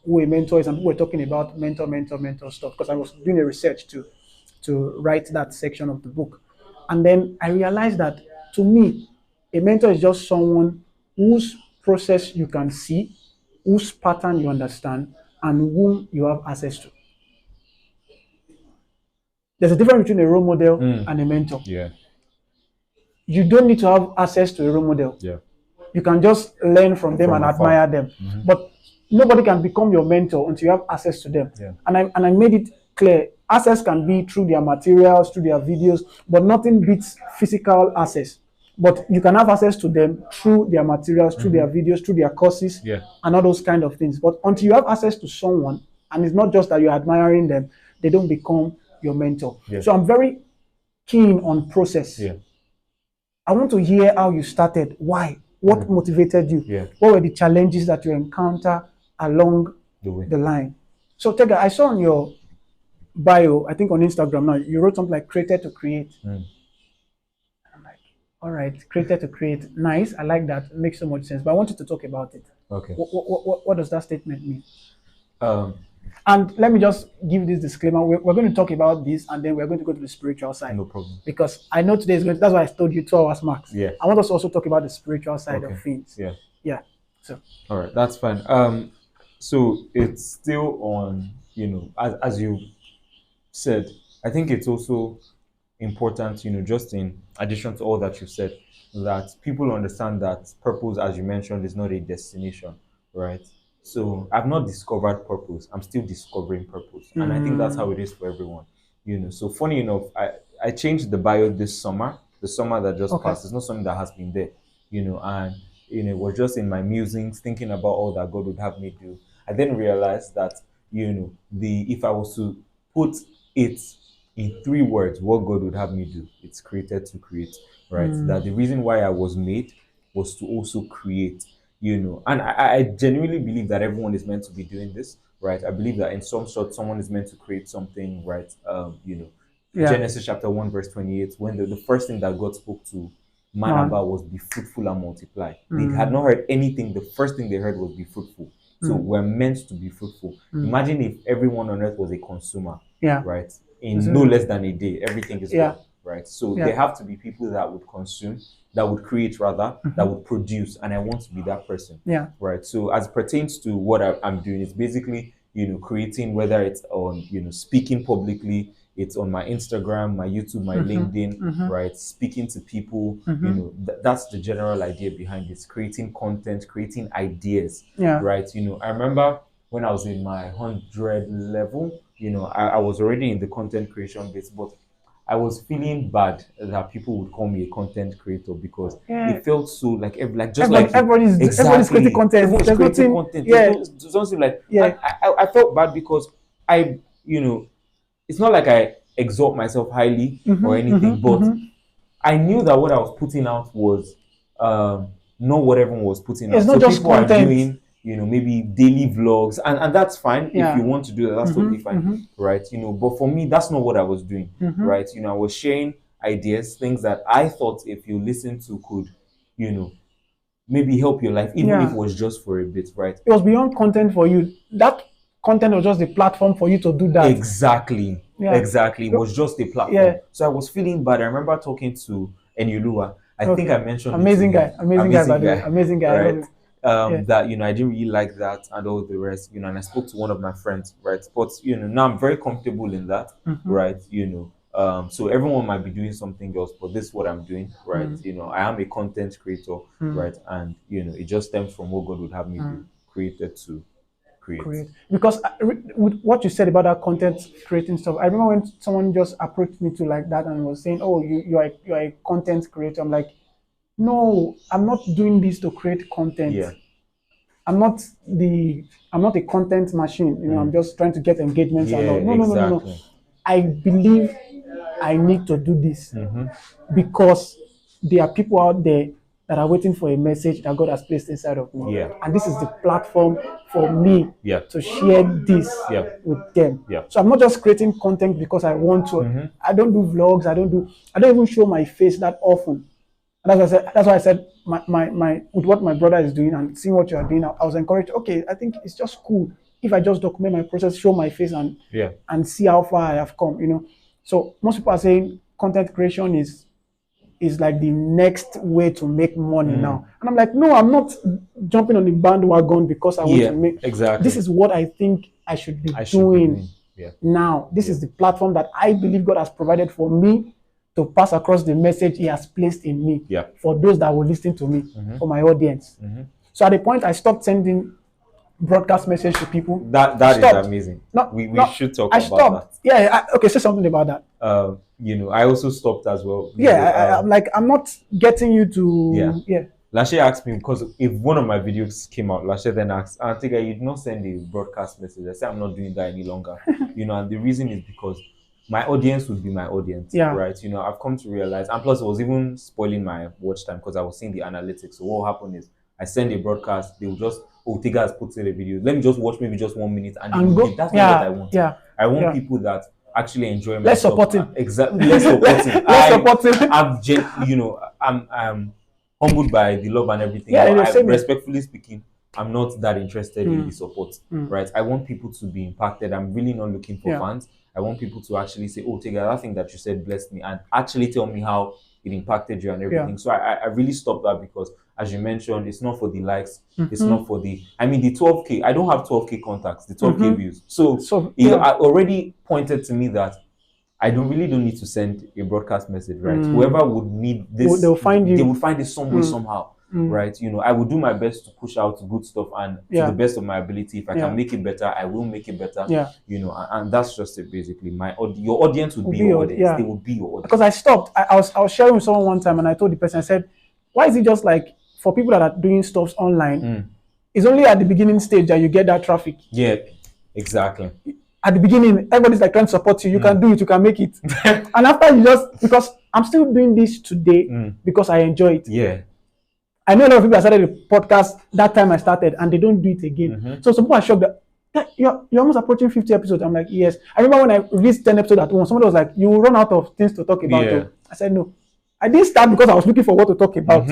who a mentor is, and we were talking about mentor stuff, because I was doing a research to write that section of the book. And then I realized that, to me, a mentor is just someone whose process you can see, whose pattern you understand, and whom you have access to. There's a difference between a role model and a mentor. You don't need to have access to a role model. You can just learn from them and admire them. But nobody can become your mentor until you have access to them. And I made it clear, access can be through their materials, through their videos, but nothing beats physical access. But you can have access to them through their materials, through their videos, through their courses, and all those kind of things. But until you have access to someone, and it's not just that you're admiring them, they don't become your mentor. So I'm very keen on process. I want to hear how you started. Why? What motivated you? What were the challenges that you encounter along the line? So Tega, I saw on your bio, I think on Instagram now, you wrote something like created to create. I'm like, all right, created to create. Nice. I like that. It makes so much sense. But I wanted to talk about it. Okay. What does that statement mean? And let me just give this disclaimer. We're going to talk about this, and then we're going to go to the spiritual side. No problem. Because I know today is going to, that's why I told you 2 hours max. I want us to also talk about the spiritual side of things. So. All right, that's fine. So it's still on, as you said, I think it's also important, just in addition to all that you said, that people understand that purpose, as you mentioned, is not a destination, right? So I've not discovered purpose. I'm still discovering purpose. And I think that's how it is for everyone. So funny enough, I changed the bio this summer, the summer that just passed. It's not something that has been there, and it was just in my musings, thinking about all that God would have me do. I then realized that, if I was to put it in 3 words, what God would have me do, it's created to create, right? That the reason why I was made was to also create. And I genuinely believe that everyone is meant to be doing this, right? I believe that in some sort, someone is meant to create something, right? Genesis chapter 1, verse 28, when the first thing that God spoke to man about was be fruitful and multiply. They had not heard anything. The first thing they heard was be fruitful. So we're meant to be fruitful. Imagine if everyone on earth was a consumer, right? In no less than a day, everything is gone, right? So there have to be people that would consume, that would create rather, that would produce, and I want to be that person, right? So as pertains to what I'm doing, it's basically creating, whether it's on, speaking publicly, it's on my Instagram, my YouTube, my LinkedIn, right? Speaking to people, that's the general idea behind it. Creating content, creating ideas, Yeah. right? I remember when I was in my 100 level, I was already in the content creation bit, but I was feeling bad that people would call me a content creator because Yeah. it felt so like everybody's creating content. Everyone's There's creating nothing. content. Yeah. Something like, Yeah. and I felt bad because it's not like I exalt myself highly or anything, but I knew that what I was putting out was not what everyone was putting out. It's not so just people content. are doing, maybe daily vlogs, and that's fine. Yeah. If you want to do that, that's totally fine, right? But for me, that's not what I was doing, right? I was sharing ideas, things that I thought if you listen to could, maybe help your life, even if it was just for a bit, right? It was beyond content for you. That content was just the platform for you to do that. Exactly. It was just a platform. Yeah. So I was feeling bad. I remember talking to Enyulua. I think I mentioned amazing guy, right? That I didn't really like that and all the rest, and I spoke to one of my friends, right? But now I'm very comfortable in that, right? So everyone might be doing something else, but this is what I'm doing, right? I am a content creator, right? And it just stems from what God would have me be created to create. Because with what you said about that content creating stuff, I remember when someone just approached me to like that and was saying, "Oh, you are a content creator." I'm like, "No, I'm not doing this to create content. Yeah. I'm not a content machine. I'm just trying to get engagements and all. No. I believe I need to do this because there are people out there that are waiting for a message that God has placed inside of me. Yeah. And this is the platform for me to share this with them. Yeah. So I'm not just creating content because I want to. I don't do vlogs. I don't even show my face that often. And that's why I said my with what my brother is doing and seeing what you are doing, I was encouraged. Okay, I think it's just cool if I just document my process, show my face and see how far I have come, So most people are saying content creation is like the next way to make money now. And I'm like, no, I'm not jumping on the bandwagon because I want to make. Exactly. This is what I think I should be doing now. This is the platform that I believe God has provided for me to pass across the message He has placed in me for those that will listen to me, for my audience. So at the point I stopped sending broadcast message to people. That is amazing. We should talk about that. Yeah. Okay. Say something about that. I also stopped as well. I'm not getting you to. Yeah. Lashe asked me because if one of my videos came out, Lashe then asked, Tega, you did not send a broadcast message. I said I'm not doing that any longer. And the reason is because my audience would be my audience, right? I've come to realize, and plus it was even spoiling my watch time because I was seeing the analytics. So what happened is I send a broadcast, they will just, Tega has put in a video. Let me just watch maybe just 1 minute and go. That's not what I want. Yeah. I want people that actually enjoy my Let's stuff. support him. Exactly. Let's support him. I'm humbled by the love and everything. Respectfully speaking, I'm not that interested in the support, right? I want people to be impacted. I'm really not looking for fans. I want people to actually say, Tega, that thing that you said blessed me, and actually tell me how it impacted you and everything. So I really stopped that because, as you mentioned, it's not for the likes. It's not for the 12K. I don't have 12K contacts, the 12K views. So it already pointed to me that I don't need to send a broadcast message, right? Whoever would need this, they'll find you. They will find it some way, somehow. Right, I will do my best to push out good stuff and to the best of my ability. If I can make it better, I will make it better. And that's just it. Basically, your audience would be your audience. They would be your audience. Because I stopped. I was sharing with someone one time, and I told the person, I said, "Why is it just like for people that are doing stuff online? It's only at the beginning stage that you get that traffic." Yeah, exactly. At the beginning, everybody's like trying to support you. You can do it. You can make it. And after because I'm still doing this today because I enjoy it. Yeah. I know a lot of people that started a podcast that time I started and they don't do it again. So some people are shocked that you're almost approaching 50 episodes. I'm like, yes. I remember when I released 10 episodes at once, somebody was like, you will run out of things to talk about. I said, no. I didn't start because I was looking for what to talk about.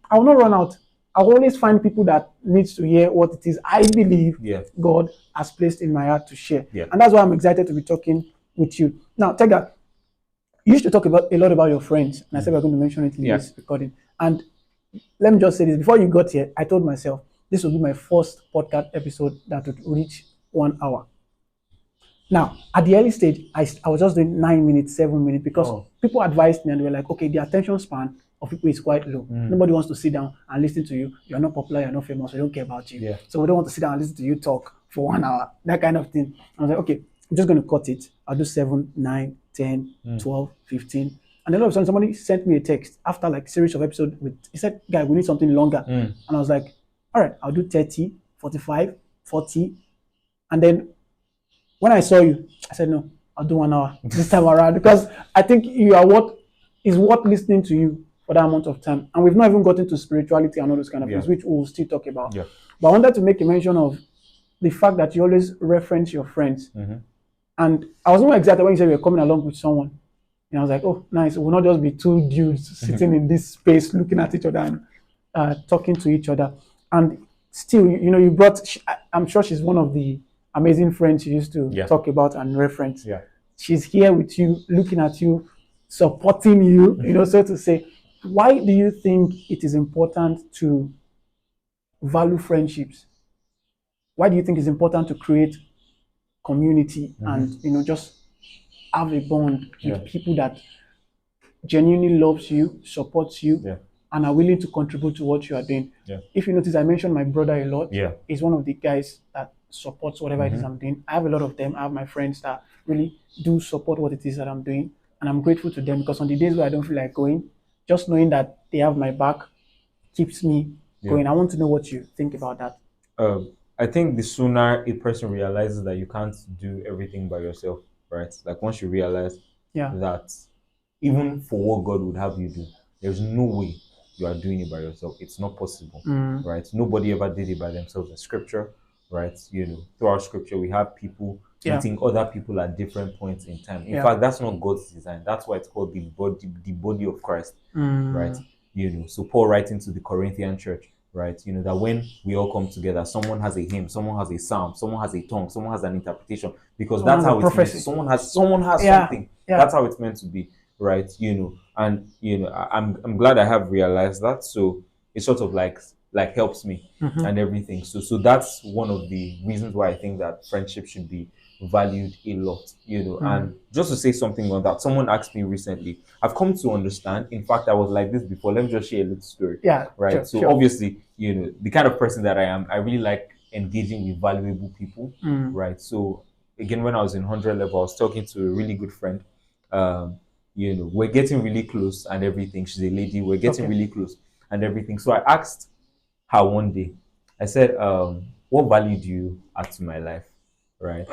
I will not run out. I will always find people that needs to hear what it is I believe God has placed in my heart to share. And that's why I'm excited to be talking with you. Now, Tega, you used to talk a lot about your friends. And I said we're going to mention it in this recording. And let me just say this. Before you got here, I told myself this will be my first podcast episode that would reach 1 hour. Now, at the early stage, I was just doing 9 minutes, 7 minutes because people advised me and they were like, okay, the attention span of people is quite low. Nobody wants to sit down and listen to you. You're not popular, you're not famous, we don't care about you. Yeah. So we don't want to sit down and listen to you talk for 1 hour, that kind of thing. I was like, okay, I'm just going to cut it. I'll do 7, 9, 10, 12, 15. And then all of a sudden, somebody sent me a text after like series of episodes he said, guy, we need something longer. And I was like, all right, I'll do 30, 45, 40. And then when I saw you, I said, no, I'll do 1 hour this time around because I think you are what is worth listening to you for that amount of time. And we've not even gotten to spirituality and all those kind of things, which we'll still talk about. Yeah. But I wanted to make a mention of the fact that you always reference your friends. And I was not excited when you said you were coming along with someone. And I was like, oh, nice. We'll not just be two dudes sitting in this space looking at each other and talking to each other. And still, you brought, I'm sure she's one of the amazing friends you used to talk about and reference. Yeah. She's here with you, looking at you, supporting you, so to say. Why do you think it is important to value friendships? Why do you think it's important to create community and, just have a bond with people that genuinely loves you, supports you, and are willing to contribute to what you are doing? Yeah. If you notice, I mentioned my brother a lot. Yeah. He's one of the guys that supports whatever it is I'm doing. I have a lot of them. I have my friends that really do support what it is that I'm doing. And I'm grateful to them because on the days where I don't feel like going, just knowing that they have my back keeps me going. I want to know what you think about that. I think the sooner a person realizes that you can't do everything by yourself, right? Like once you realize that even for what God would have you do, there's no way you are doing it by yourself. It's not possible, right? Nobody ever did it by themselves in scripture, right? Throughout scripture, we have people meeting other people at different points in time. In fact, that's not God's design. That's why it's called the body of Christ, right? So Paul writing to the Corinthian church, right? That when we all come together, someone has a hymn, someone has a psalm, someone has a tongue, someone has an interpretation, because that's how it's meant. Someone has something. That's how it's meant to be, right? And I'm glad I have realized that. So it's sort of like helps me and everything. So that's one of the reasons why I think that friendship should be valued a lot, and just to say something on that, someone asked me recently, I've come to understand, in fact, I was like this before, let me just share a little story. Right. Obviously, the kind of person that I am, I really like engaging with valuable people, right? So again, when I was in 100 level, I was talking to a really good friend. We're getting really close and everything. She's a lady, we're getting really close and everything. So I asked her one day, I said, what value do you add to my life? Right.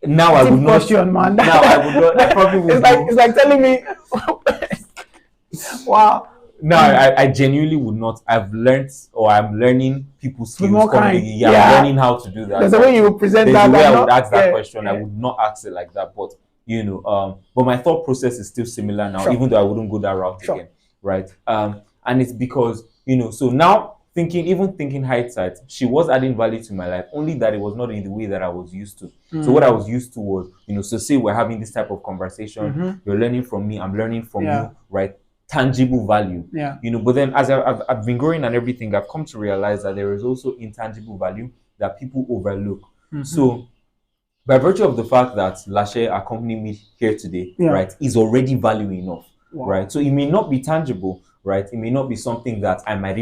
Now I would not. Question, man. Now I would not. I probably would. It's like telling me. Wow. No, I genuinely would not. I've learned, or I'm learning people's skills. I'm learning how to do that. There's a way you would present There's that. a way I would ask that question. I would not ask it like that. But but my thought process is still similar now, even though I wouldn't go that route again. Right. And it's because so now. Thinking hindsight, she was adding value to my life, only that it was not in the way that I was used to. So what I was used to was, so say we're having this type of conversation, you're learning from me, I'm learning from you, right? Tangible value. But then as I've been growing and everything, I've come to realize that there is also intangible value that people overlook. So by virtue of the fact that Lashe accompanied me here today, right, is already value enough, right? So it may not be tangible, right? It may not be something that I might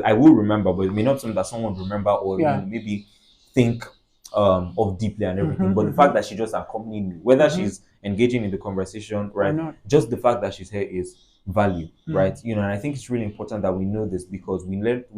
I will remember, but it may not be something that someone will remember or maybe think of deeply and everything. But the fact that she just accompanied me, whether she's engaging in the conversation, right? Just the fact that she's here is value, right? And I think it's really important that we know this because we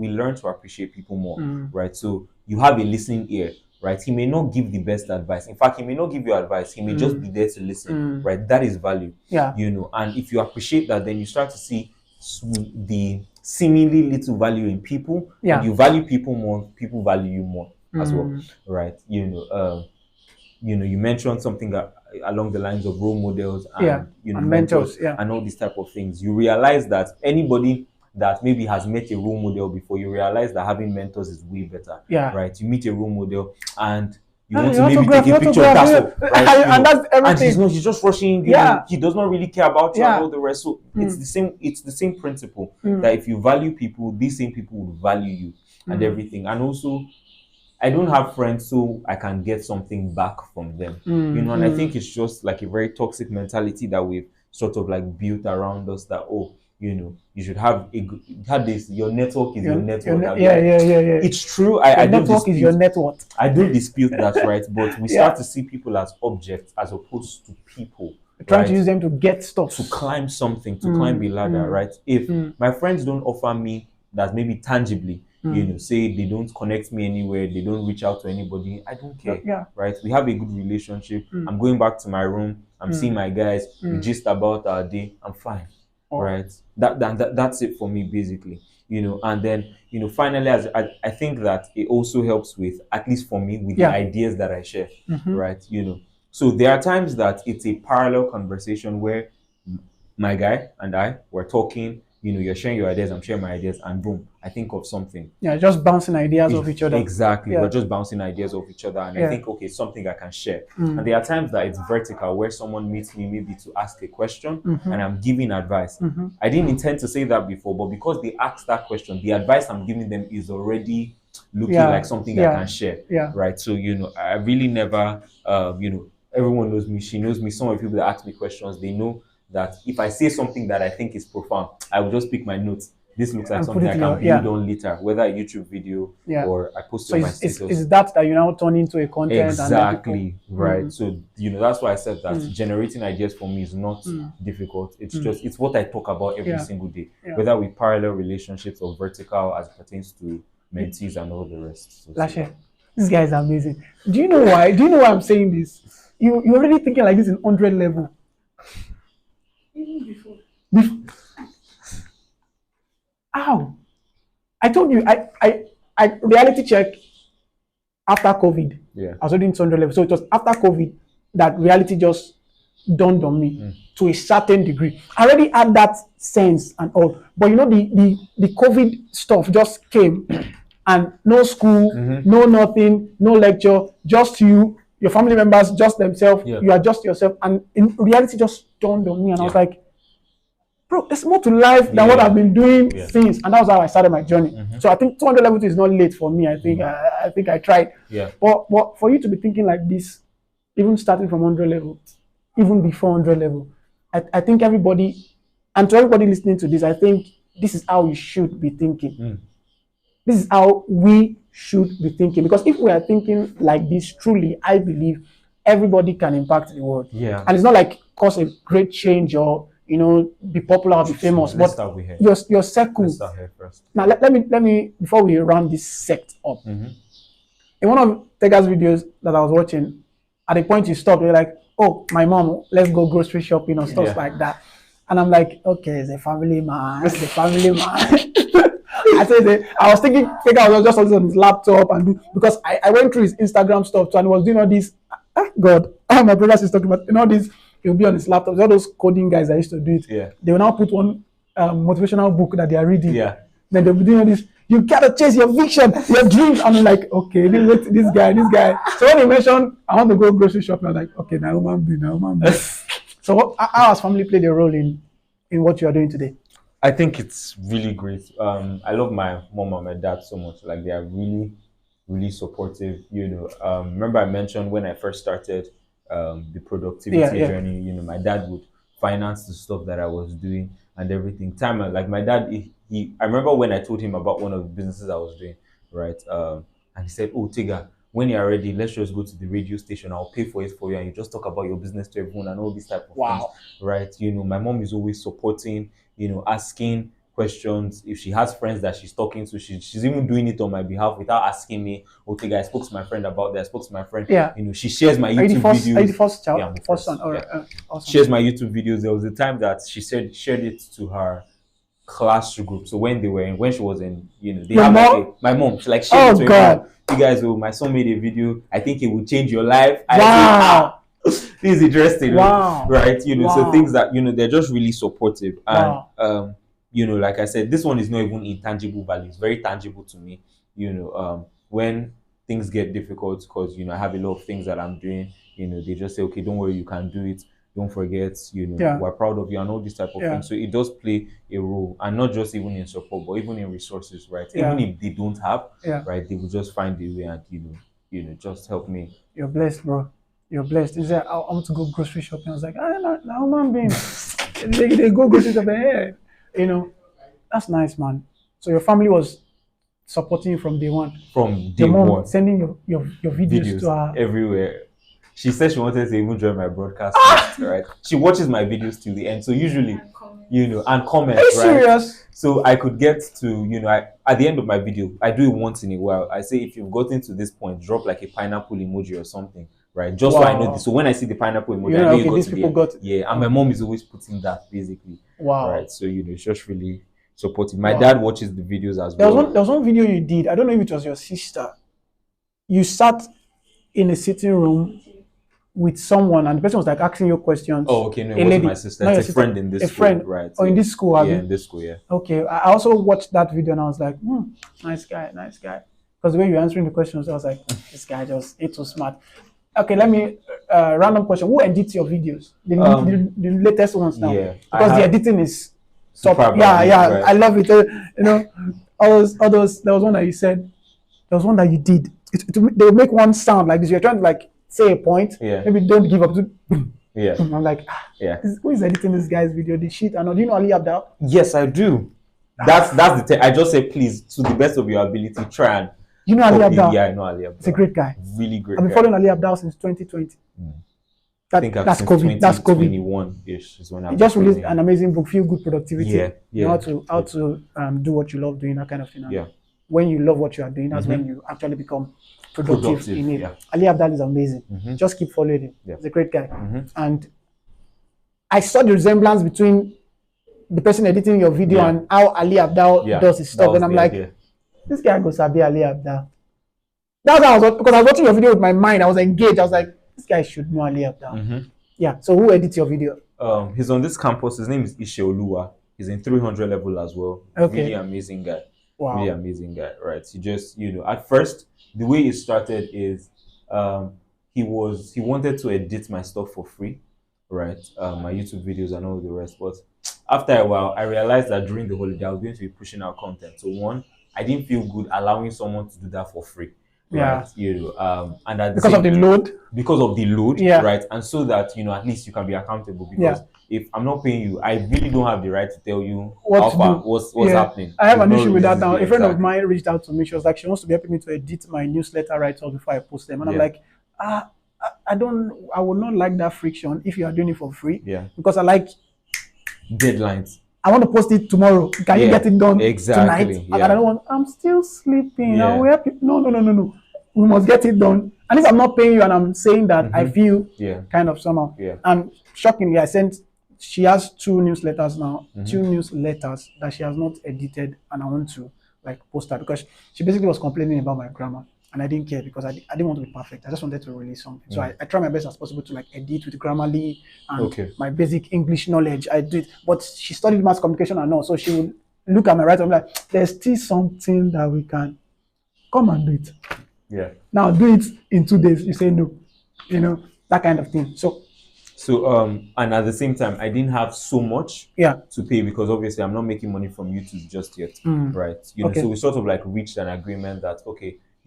learn to appreciate people more, right? So you have a listening ear, right? He may not give the best advice. In fact, he may not give you advice. He may just be there to listen, right? That is value, and if you appreciate that, then you start to see the seemingly little value in people. And you value people more, people value you more as well, right? You mentioned something along the lines of role models and and mentors, and all these type of things. You realize that anybody that maybe has met a role model before, you realize that having mentors is way better, right? You meet a role model and you want to maybe take a picture, that's all, right? And that's everything. And he's just rushing, he does not really care about you and all the rest. So it's the same principle that if you value people, these same people will value you and everything. And also, I don't have friends so I can get something back from them. And I think it's just like a very toxic mentality that we've sort of like built around us that, oh, you should have have this, your network is your net worth. Yeah. It's true. Your I do network is your dispute. net worth. I do dispute that, right? But we Yeah. start to see people as objects as opposed to people, Trying to right? use them to get stuff. To climb something, to climb a ladder, right? If my friends don't offer me that, maybe tangibly, say they don't connect me anywhere, they don't reach out to anybody, I don't care, Yeah. right? We have a good relationship. I'm going back to my room, I'm seeing my guys, we gist about our day, I'm fine, right? That's it for me, basically. And then finally, as I think that it also helps with, at least for me, with the ideas that I share, right? So there are times that it's a parallel conversation where my guy and I were talking, you're sharing your ideas, I'm sharing my ideas, and boom, I think of something. Yeah, just bouncing ideas off each other. Exactly. Yeah. We're just bouncing ideas off each other. And I think, okay, something I can share. And there are times that it's vertical, where someone meets me maybe to ask a question and I'm giving advice. I didn't intend to say that before, but because they asked that question, the advice I'm giving them is already looking like something I can share. Yeah. Right. So, I really never, everyone knows me. She knows me. Some of the people that ask me questions, they know that if I say something that I think is profound, I will just pick my notes. This looks like something I can build on later, whether a YouTube video or I post it on my status. It's that you now turn into a content. Exactly, right. So, that's why I said that generating ideas for me is not difficult. It's just, it's what I talk about every single day, whether with parallel relationships or vertical as it pertains to mentees and all the rest. So, Lashe, this guy is amazing. Do you know why? Do you know why I'm saying this? You're already thinking like this in 100 level. Even before. Ow. I told you, I reality check after COVID. Yeah. I was already in 200 level. So it was after COVID that reality just dawned on me to a certain degree. I already had that sense and all. But the COVID stuff just came and no school, no nothing, no lecture, just you, your family members, just themselves, you are just yourself. And in reality just dawned on me and I was like, bro, there's more to life than what I've been doing since. And that was how I started my journey. So I think 200 level is not late for me. I think I think I tried. Yeah. But for you to be thinking like this, even starting from 100 level, even before 100 level, I think everybody, and to everybody listening to this, I think this is how you should be thinking. This is how we should be thinking. Because if we are thinking like this, truly, I believe everybody can impact the world. Yeah. And it's not like cause a great change or be popular or be famous. Let's but start with here. your circle. Let's start here first. Now let me before we round this sect up. In one of Tega's videos that I was watching, at a point you stop, you're like, oh, my mom, let's go grocery shopping or stuff like that. And I'm like, okay, it's a family man, it's a family man. I was thinking Tega was just on his laptop and because I went through his Instagram stuff and he was doing all this. God, my brother is talking about all this. He'll be on his laptop. All those coding guys that used to do it. Yeah. They will now put one motivational book that they are reading. Yeah. Then they'll be doing this. You gotta chase your vision, your dreams. I'm like, okay, this guy. So when he mentioned, I want to go grocery shopping, I'm like, okay, now man be. So how has family played a role in what you are doing today? I think it's really great. I love my mom and my dad so much. Like they are really, really supportive. Remember I mentioned when I first started the productivity journey. My dad would finance the stuff that I was doing and everything. Like my dad, I remember when I told him about one of the businesses I was doing, right? And he said, "Oh, Tega, when you're ready, let's just go to the radio station. I'll pay for it for you, and you just talk about your business to everyone and all these type of things." Right? My mom is always supporting. Asking questions. If she has friends that she's talking to, she's even doing it on my behalf without asking me. Okay, guys, I spoke to my friend about that. I spoke to my friend. Yeah. She shares my YouTube videos. Are you the first child? Yeah, I'm the first son. All right. Awesome. Shares my YouTube videos. There was a time that she shared it to her class group. So when she was in, they have my mom. She shared it to everyone. You guys, my son made a video. I think it will change your life. Wow. This is interesting. Wow. Right? So things that they're just really supportive. And like I said, this one is not even intangible value. It's very tangible to me. When things get difficult, because I have a lot of things that I'm doing, they just say, okay, don't worry, you can do it. don't forget, Yeah. we're proud of you and all these type of Yeah. things. So it does play a role, and not just even in support, but even in resources, right? Yeah. Even if they don't have, Yeah. right, they will just find a way and just help me. You're blessed, bro. You're blessed. He said, I want to go grocery shopping. I was like, no, man, being. They go grocery shopping. Hey, that's nice, man. So your family was supporting you from day one. From day Your mom one, sending your videos to her. everywhere. She said she wanted to even join my broadcast list, right? She watches my videos till the end. So usually, and comment, Are you right? serious? So I could get to, at the end of my video, I do it once in a while. I say, if you've gotten to this point, drop like a pineapple emoji or something, right? Just so I know this. So when I see the pineapple emoji, I know you got these to people the got. Yeah, and my mom is always putting that, basically. Wow. Right. So, it's just really supportive. My dad watches the videos as There well. was one video you did. I don't know if it was your sister. You sat in a sitting room with someone, and the person was like asking you questions. Oh, okay, no, it wasn't my sister. It's a friend in this school, right? Oh, in this school, yeah, in this school, yeah. Okay, I also watched that video and I was like, nice guy. Because the way you're answering the questions, I was like, this guy it's so smart. Okay, let me random question. Who edits your videos? The latest ones now? Yeah, because the editing is top. Right. I love it. All those. There was one that you said. There was one that you did. They make one sound like this. You're trying to like say a point. Yeah. Maybe don't give up. Yeah. I'm like, who is editing this guy's video? The shit. Do you know Ali Abdal? Yes, I do. That's the. I just say, please, to the best of your ability, try and. You know Ali Abdal? Yeah, I know Ali Abdal. He's a great guy. Really great. I've been following Ali Abdal since 2020. I think that's COVID. That's COVID. 21-ish is when I. He just released an amazing book, Feel Good Productivity. Yeah. You know how to do what you love doing, that kind of thing. Yeah. When you love what you are doing, that's when you actually become productive in it. Yeah. Ali Abdal is amazing. Just keep following him. Yeah. He's a great guy. And I saw the resemblance between the person editing your video and how Ali Abdal does his stuff, and I'm like, this guy goes to be Ali Abdal. That's how because I was watching your video with my mind. I was engaged. I was like, this guy should know Ali Abdal. Yeah. So who edits your video? He's on this campus. His name is Isheoluwa. He's in 300 level as well. Okay. Really amazing guy. Wow. Really amazing guy, right? He just, at first, the way it started is he wanted to edit my stuff for free, right? My YouTube videos and all the rest. But after a while, I realized that during the holiday, I was going to be pushing out content. So one, I didn't feel good allowing someone to do that for free. Right? And at because of the load, right? And so that at least you can be accountable, because if I'm not paying you, I really don't have the right to tell you what's happening. I have an issue with that now. A friend of mine reached out to me. She was like, she wants to be helping me to edit my newsletter write-ups before I post them, and I'm like, I would not like that friction if you are doing it for free. Because I like deadlines. I want to post it tomorrow. Can you get it done tonight? And I don't want. I'm still sleeping. No. We must get it done. And if I'm not paying you and I'm saying that, I feel kind of somehow. And shockingly, she has 2 newsletters now, 2 newsletters that she has not edited, and I want to post her because she basically was complaining about my grammar. And I didn't care because I didn't want to be perfect. I just wanted to release something. So I try my best as possible to edit with Grammarly and my basic English knowledge. I did, but she studied mass communication and all. So she would look at my writing. I'm like, there's still something that we can come and do it. Yeah. Now do it in 2 days. You say no, that kind of thing. So and at the same time, I didn't have so much to pay because obviously I'm not making money from YouTube just yet, right? So we sort of reached an agreement that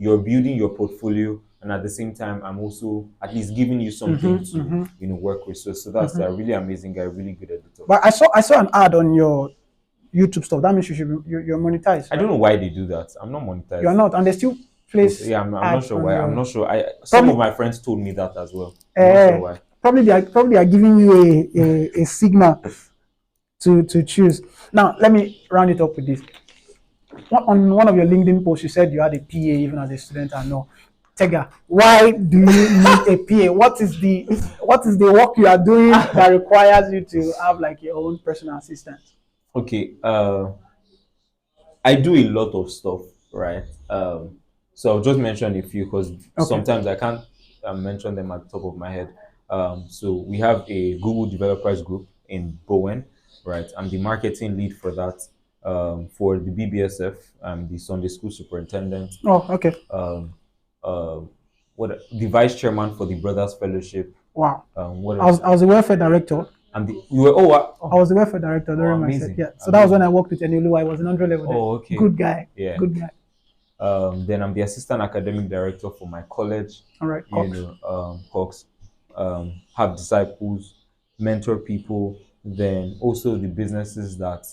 you're building your portfolio, and at the same time, I'm also at least giving you something to work with. So that's a really amazing guy, really good editor. But I saw an ad on your YouTube stuff. That means you're monetized. Right? I don't know why they do that. I'm not monetized. You're not, and they still place. Yeah, I'm not sure why. I'm not sure. Some of my friends told me that as well. I'm not sure why. Probably are giving you a signal to choose. Now let me round it up with this. On one of your LinkedIn posts, you said you had a PA even as a student. I know. Tega, why do you need a PA? What is the work you are doing that requires you to have your own personal assistant? Okay, I do a lot of stuff, right? So I'll just mention a few because sometimes I can't mention them at the top of my head. So we have a Google developers group in Bowen, right? I'm the marketing lead for that. For the BBSF, I'm the Sunday school superintendent. Oh, okay. The vice chairman for the Brothers Fellowship. Wow. What I was else? I was a welfare director. You were, oh, I was the welfare director oh, during my set. amazing. Yeah. So that was when Amazing. I worked with Enelu. I was an 100 level there. Oh, okay. Good guy. Yeah. Good guy. Then I'm the assistant academic director for my college. All right. You Cox. know, Cox, have disciples, mentor people. Then also the businesses that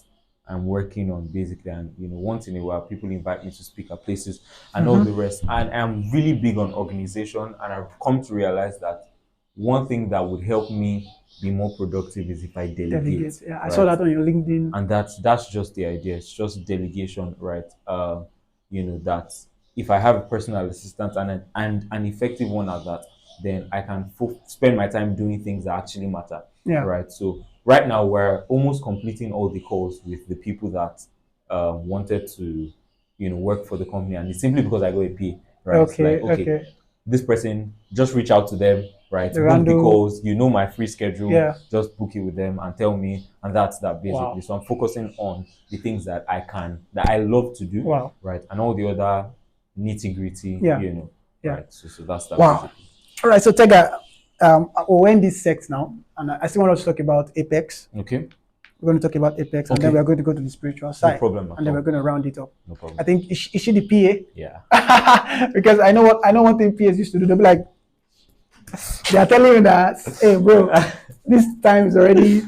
I'm working on, basically. And once in a while, people invite me to speak at places and all the rest. And I'm really big on organization, and I've come to realize that one thing that would help me be more productive is if I delegate. Delegate. Yeah. I saw Right? that on your LinkedIn. And that's just the idea. It's just delegation, right? That if I have a personal assistant and an effective one at that, then I can spend my time doing things that actually matter. Yeah. Right. So right now we're almost completing all the calls with the people that wanted to work for the company, and it's simply because I got a P. Right. It's Okay. like, okay, this person, just reach out to them, right? The Book the random- calls. My free schedule. Yeah. Just book it with them and tell me, and that's that basically. Wow. So I'm focusing on the things that I love to do. Wow. Right, and all the other nitty gritty. Yeah. Yeah. Right. So that's that. Wow. Basically. All right. So Tega, we're in this sex now, and I still want us to talk about Apex. Okay. We're going to talk about Apex, and Okay. then we're going to go to the spiritual side. No problem. And then we're going to round it up. No problem. I think is she the PA? Yeah. Because I know one thing PAs used to do. They'll be like, they are telling you that, hey bro, this time is already,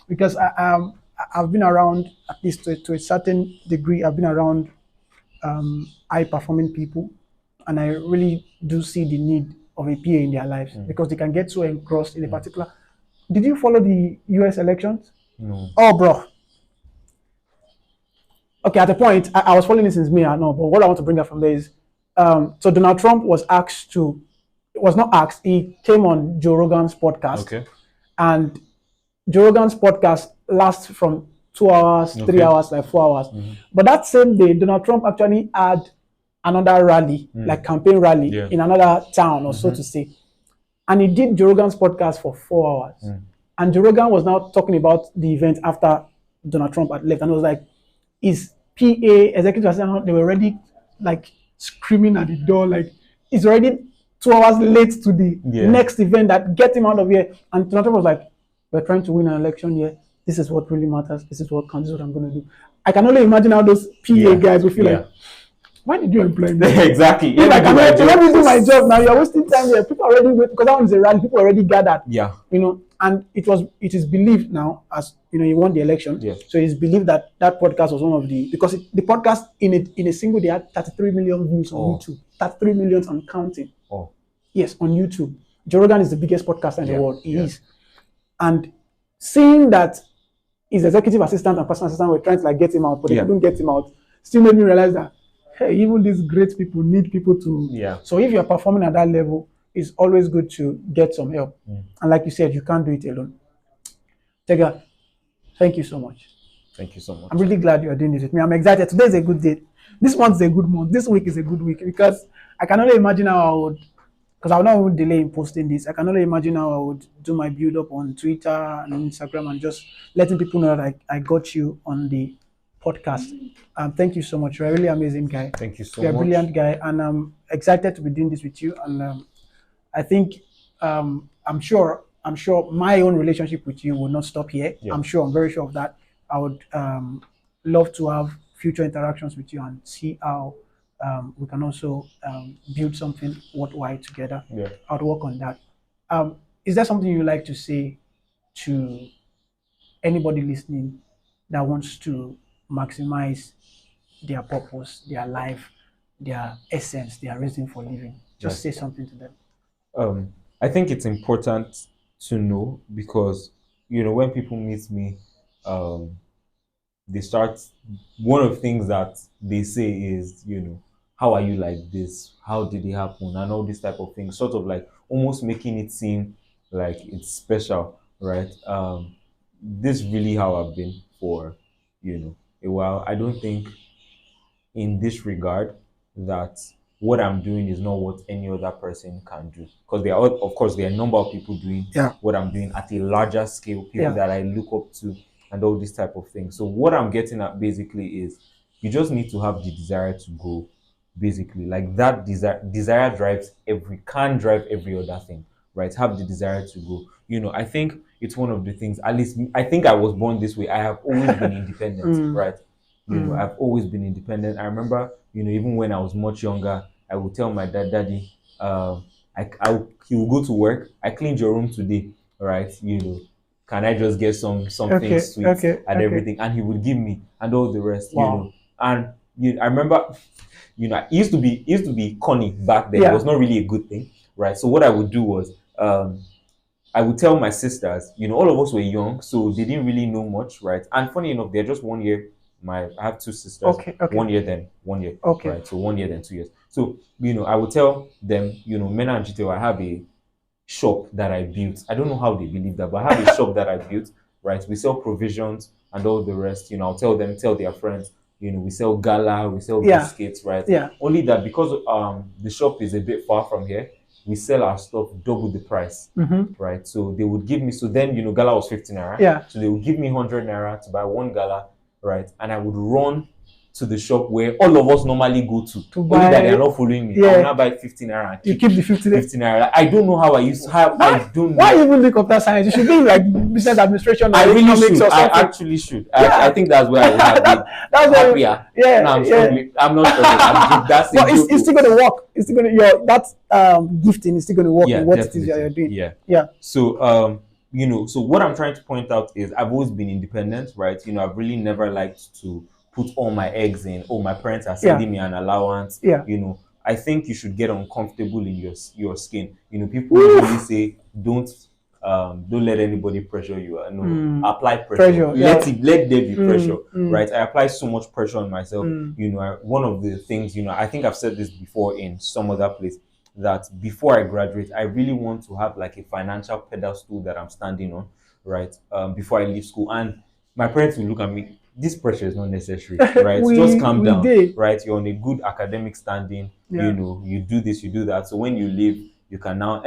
because I've been around, at least to a certain degree, I've been around high performing people, and I really do see the need of a PA in their lives because they can get so engrossed in a particular. Did you follow the US elections? No. Oh, bro. Okay, at the point, I was following this since me, I know, but what I want to bring up from there is, so Donald Trump was not asked, he came on Joe Rogan's podcast. Okay. And Joe Rogan's podcast lasts from 2 hours, 3 hours, like 4 hours. But that same day, Donald Trump actually had another rally, like campaign rally in another town or so to say. And he did Joe Rogan's podcast for 4 hours. And Joe Rogan was now talking about the event after Donald Trump had left. And it was like, his PA, executive assistant, they were already like screaming at the door, like, it's already 2 hours late to the next event that get him out of here. And Donald Trump was like, we're trying to win an election here. This is what really matters. This is what counts. This is what I'm going to do. I can only imagine how those PA guys will feel like, why did you employ me? Exactly. Like, let me do my job now. You're wasting time here. People already wait, because that one is a rally. People already gathered. Yeah. And it is believed now, as he won the election. Yeah. So it's believed that podcast was one of because the podcast in a single day had 33 million views on YouTube. 33 million and counting. Oh. Yes, on YouTube. Joe Rogan is the biggest podcaster in the world. He is. And seeing that his executive assistant and personal assistant were trying to get him out, but they couldn't get him out, still made me realize that, hey, even these great people need people to. Yeah. So if you're performing at that level, it's always good to get some help. And like you said, you can't do it alone. Tega, thank you so much. Thank you so much. I'm really glad you're doing this with me. I'm excited. Today's a good day. This month's a good month. This week is a good week, because I can only imagine how I would, because I will not delay in posting this. I can only imagine how I would do my build up on Twitter and Instagram and just letting people know that I got you on the podcast. Thank you so much. You're a really amazing guy. Thank you so You're much. a brilliant guy, and I'm excited to be doing this with you. And I think I'm sure my own relationship with you will not stop here. Yeah. I'm very sure of that. I would love to have future interactions with you and see how we can also build something worthwhile together. Yeah. I'd work on that. Is there something you'd like to say to anybody listening that wants to maximize their purpose, their life, their essence, their reason for living? Just say something to them. I think it's important to know, because when people meet me, they start, one of the things that they say is, how are you like this? How did it happen? And all this type of things, sort of like almost making it seem like it's special, right? This is really how I've been for, a while. I don't think in this regard that what I'm doing is not what any other person can do. Because there are a number of people doing what I'm doing at a larger scale, people that I look up to and all this type of thing. So what I'm getting at basically is, you just need to have the desire to grow. Basically, like that desire can drive every other thing. right? Have the desire to go. I think it's one of the things, at least I think I was born this way. I have always been independent, right? I've always been independent. I remember, even when I was much younger, I would tell my daddy, he will go to work. I cleaned your room today, right? Can I just get something Okay, sweet okay, and okay. everything? And he would give me, and all the rest, Wow. And I remember, it used to be corny back then. It Yeah. was not really a good thing, right? So what I would do was, I would tell my sisters, all of us were young, so they didn't really know much, right? And funny enough, they're just 1 year. I have two sisters, Okay, okay. 1 year then 1 year, Okay. right? So 1 year then 2 years. So I would tell them, Mena and Chito, I have a shop that I built. I don't know how they believe that, but I have a shop that I built, right? We sell provisions and all the rest. I'll tell them, tell their friends. We sell gala, we sell Yeah. biscuits, right? Yeah. Only that because the shop is a bit far from here, we sell our stuff double the price, right? So they would give me, so then, gala was 15 naira. Yeah. So they would give me 100 naira to buy one gala, right? And I would run to the shop where all of us normally go to. Only buy, that they're not following me. Yeah. I will now buy 15 naira. You keep the 50 naira. I don't know how I used to have. I don't know. Why even do computer science? You should be like business administration. I really economics should. or I something. actually should. I think that's where I would have been. That's why. happier. Yeah. No, I'm Yeah. struggling. I'm not struggling. That's But it's still gonna work. It's still gonna that gifting is still gonna work in what it is you're doing. Yeah. Yeah. So so what I'm trying to point out is I've always been independent, right? I've really never liked to put all my eggs in. Oh, my parents are sending me an allowance. Yeah. I think you should get uncomfortable in your skin. People usually say don't let anybody pressure you. No, apply pressure. Yeah. Let there be pressure, right? I apply so much pressure on myself. One of the things, I think I've said this before in some other place, that before I graduate, I really want to have like a financial pedestal that I'm standing on, right? Before I leave school, and my parents will look at me. This pressure is not necessary, right? Just calm down, right? You're on a good academic standing. Yeah. You do this, you do that. So when you leave, you can now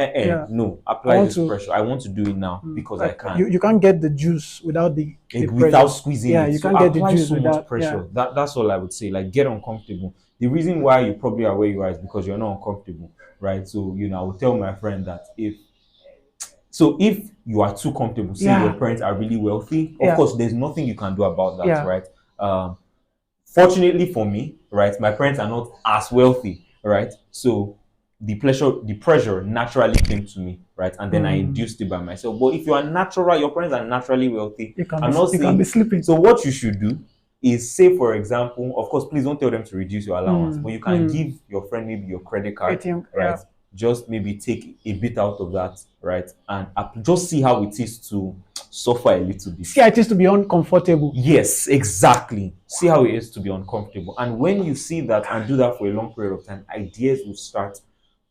no, apply this pressure. I want to do it now because I can. You can't get the juice without the without squeezing it. You can't get the juice so without much pressure. That's all I would say. Like, get uncomfortable. The reason why you probably are where you are is because you're not uncomfortable, right? So I would tell my friend that if you are too comfortable, say your parents are really wealthy, of course there's nothing you can do about that, right? Fortunately for me, right, my parents are not as wealthy, right? So the pressure naturally came to me, right? And then I induced it by myself. But if your parents are naturally wealthy, I'm not saying you can be sleeping. So what you should do is, say for example, of course, please don't tell them to reduce your allowance, but you can give your friend maybe your credit card, right? Just maybe take a bit out of that, right? And just see how it is to suffer a little bit. See how it is to be uncomfortable. Yes, exactly. See how it is to be uncomfortable. And when you see that and do that for a long period of time, ideas will start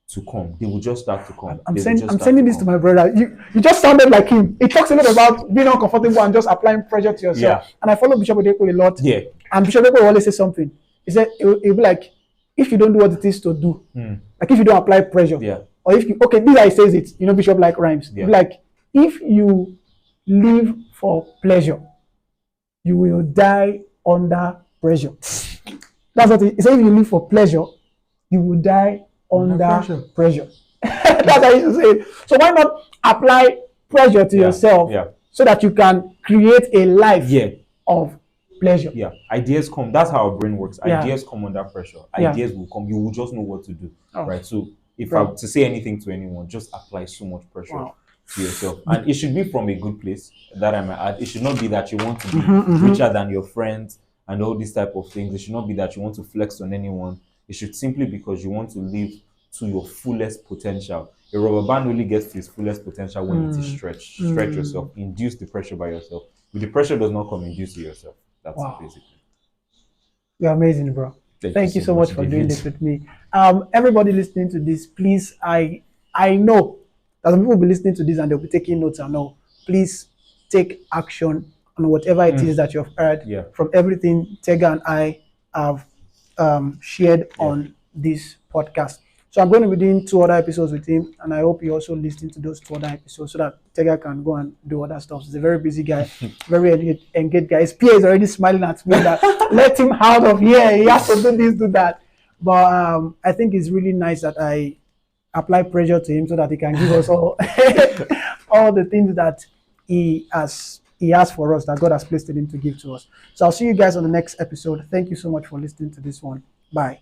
to come. They will just start to come. I'm sending this to my brother. You just sounded like him. He talks a lot about being uncomfortable and just applying pressure to yourself. Yeah. And I follow Bishop Odepo a lot. Yeah. And Bishop Odepo will always say something. He said it'll be like, if you don't do what it is to do, like if you don't apply pressure, or if you, okay, this guy says it, Bishop like rhymes. Like, if you live for pleasure, you will die under pressure. That's what he said. If you live for pleasure, you will die under pressure. That's how he used to say it. So why not apply pressure to yourself so that you can create a life of pleasure? Yeah, ideas come. That's how our brain works. Ideas come under pressure. Ideas will come. You will just know what to do, right? So if I were to say anything to anyone, just apply so much pressure to yourself, and it should be from a good place. That I might add. It should not be that you want to be richer than your friends and all these type of things. It should not be that you want to flex on anyone. It should simply because you want to live to your fullest potential. A rubber band only gets to its fullest potential when it is stretched. Stretch yourself. Induce the pressure by yourself. If the pressure does not come, induce it yourself. That's it basically. You're amazing, bro. Thank you so much for doing this with me. Everybody listening to this, please, I know that some people will be listening to this and they'll be taking notes. I know. Please take action on whatever it is that you've heard from everything Tega and I have shared on this podcast. So I'm going to be doing 2 other episodes with him, and I hope you also listen to those 2 other episodes so that Tega can go and do other stuff. He's a very busy guy, very engaged guy. His PA is already smiling at me that let him out of here. He has to do this, do that. But I think it's really nice that I apply pressure to him so that he can give us all all the things that he has for us, that God has placed in him to give to us. So I'll see you guys on the next episode. Thank you so much for listening to this one. Bye.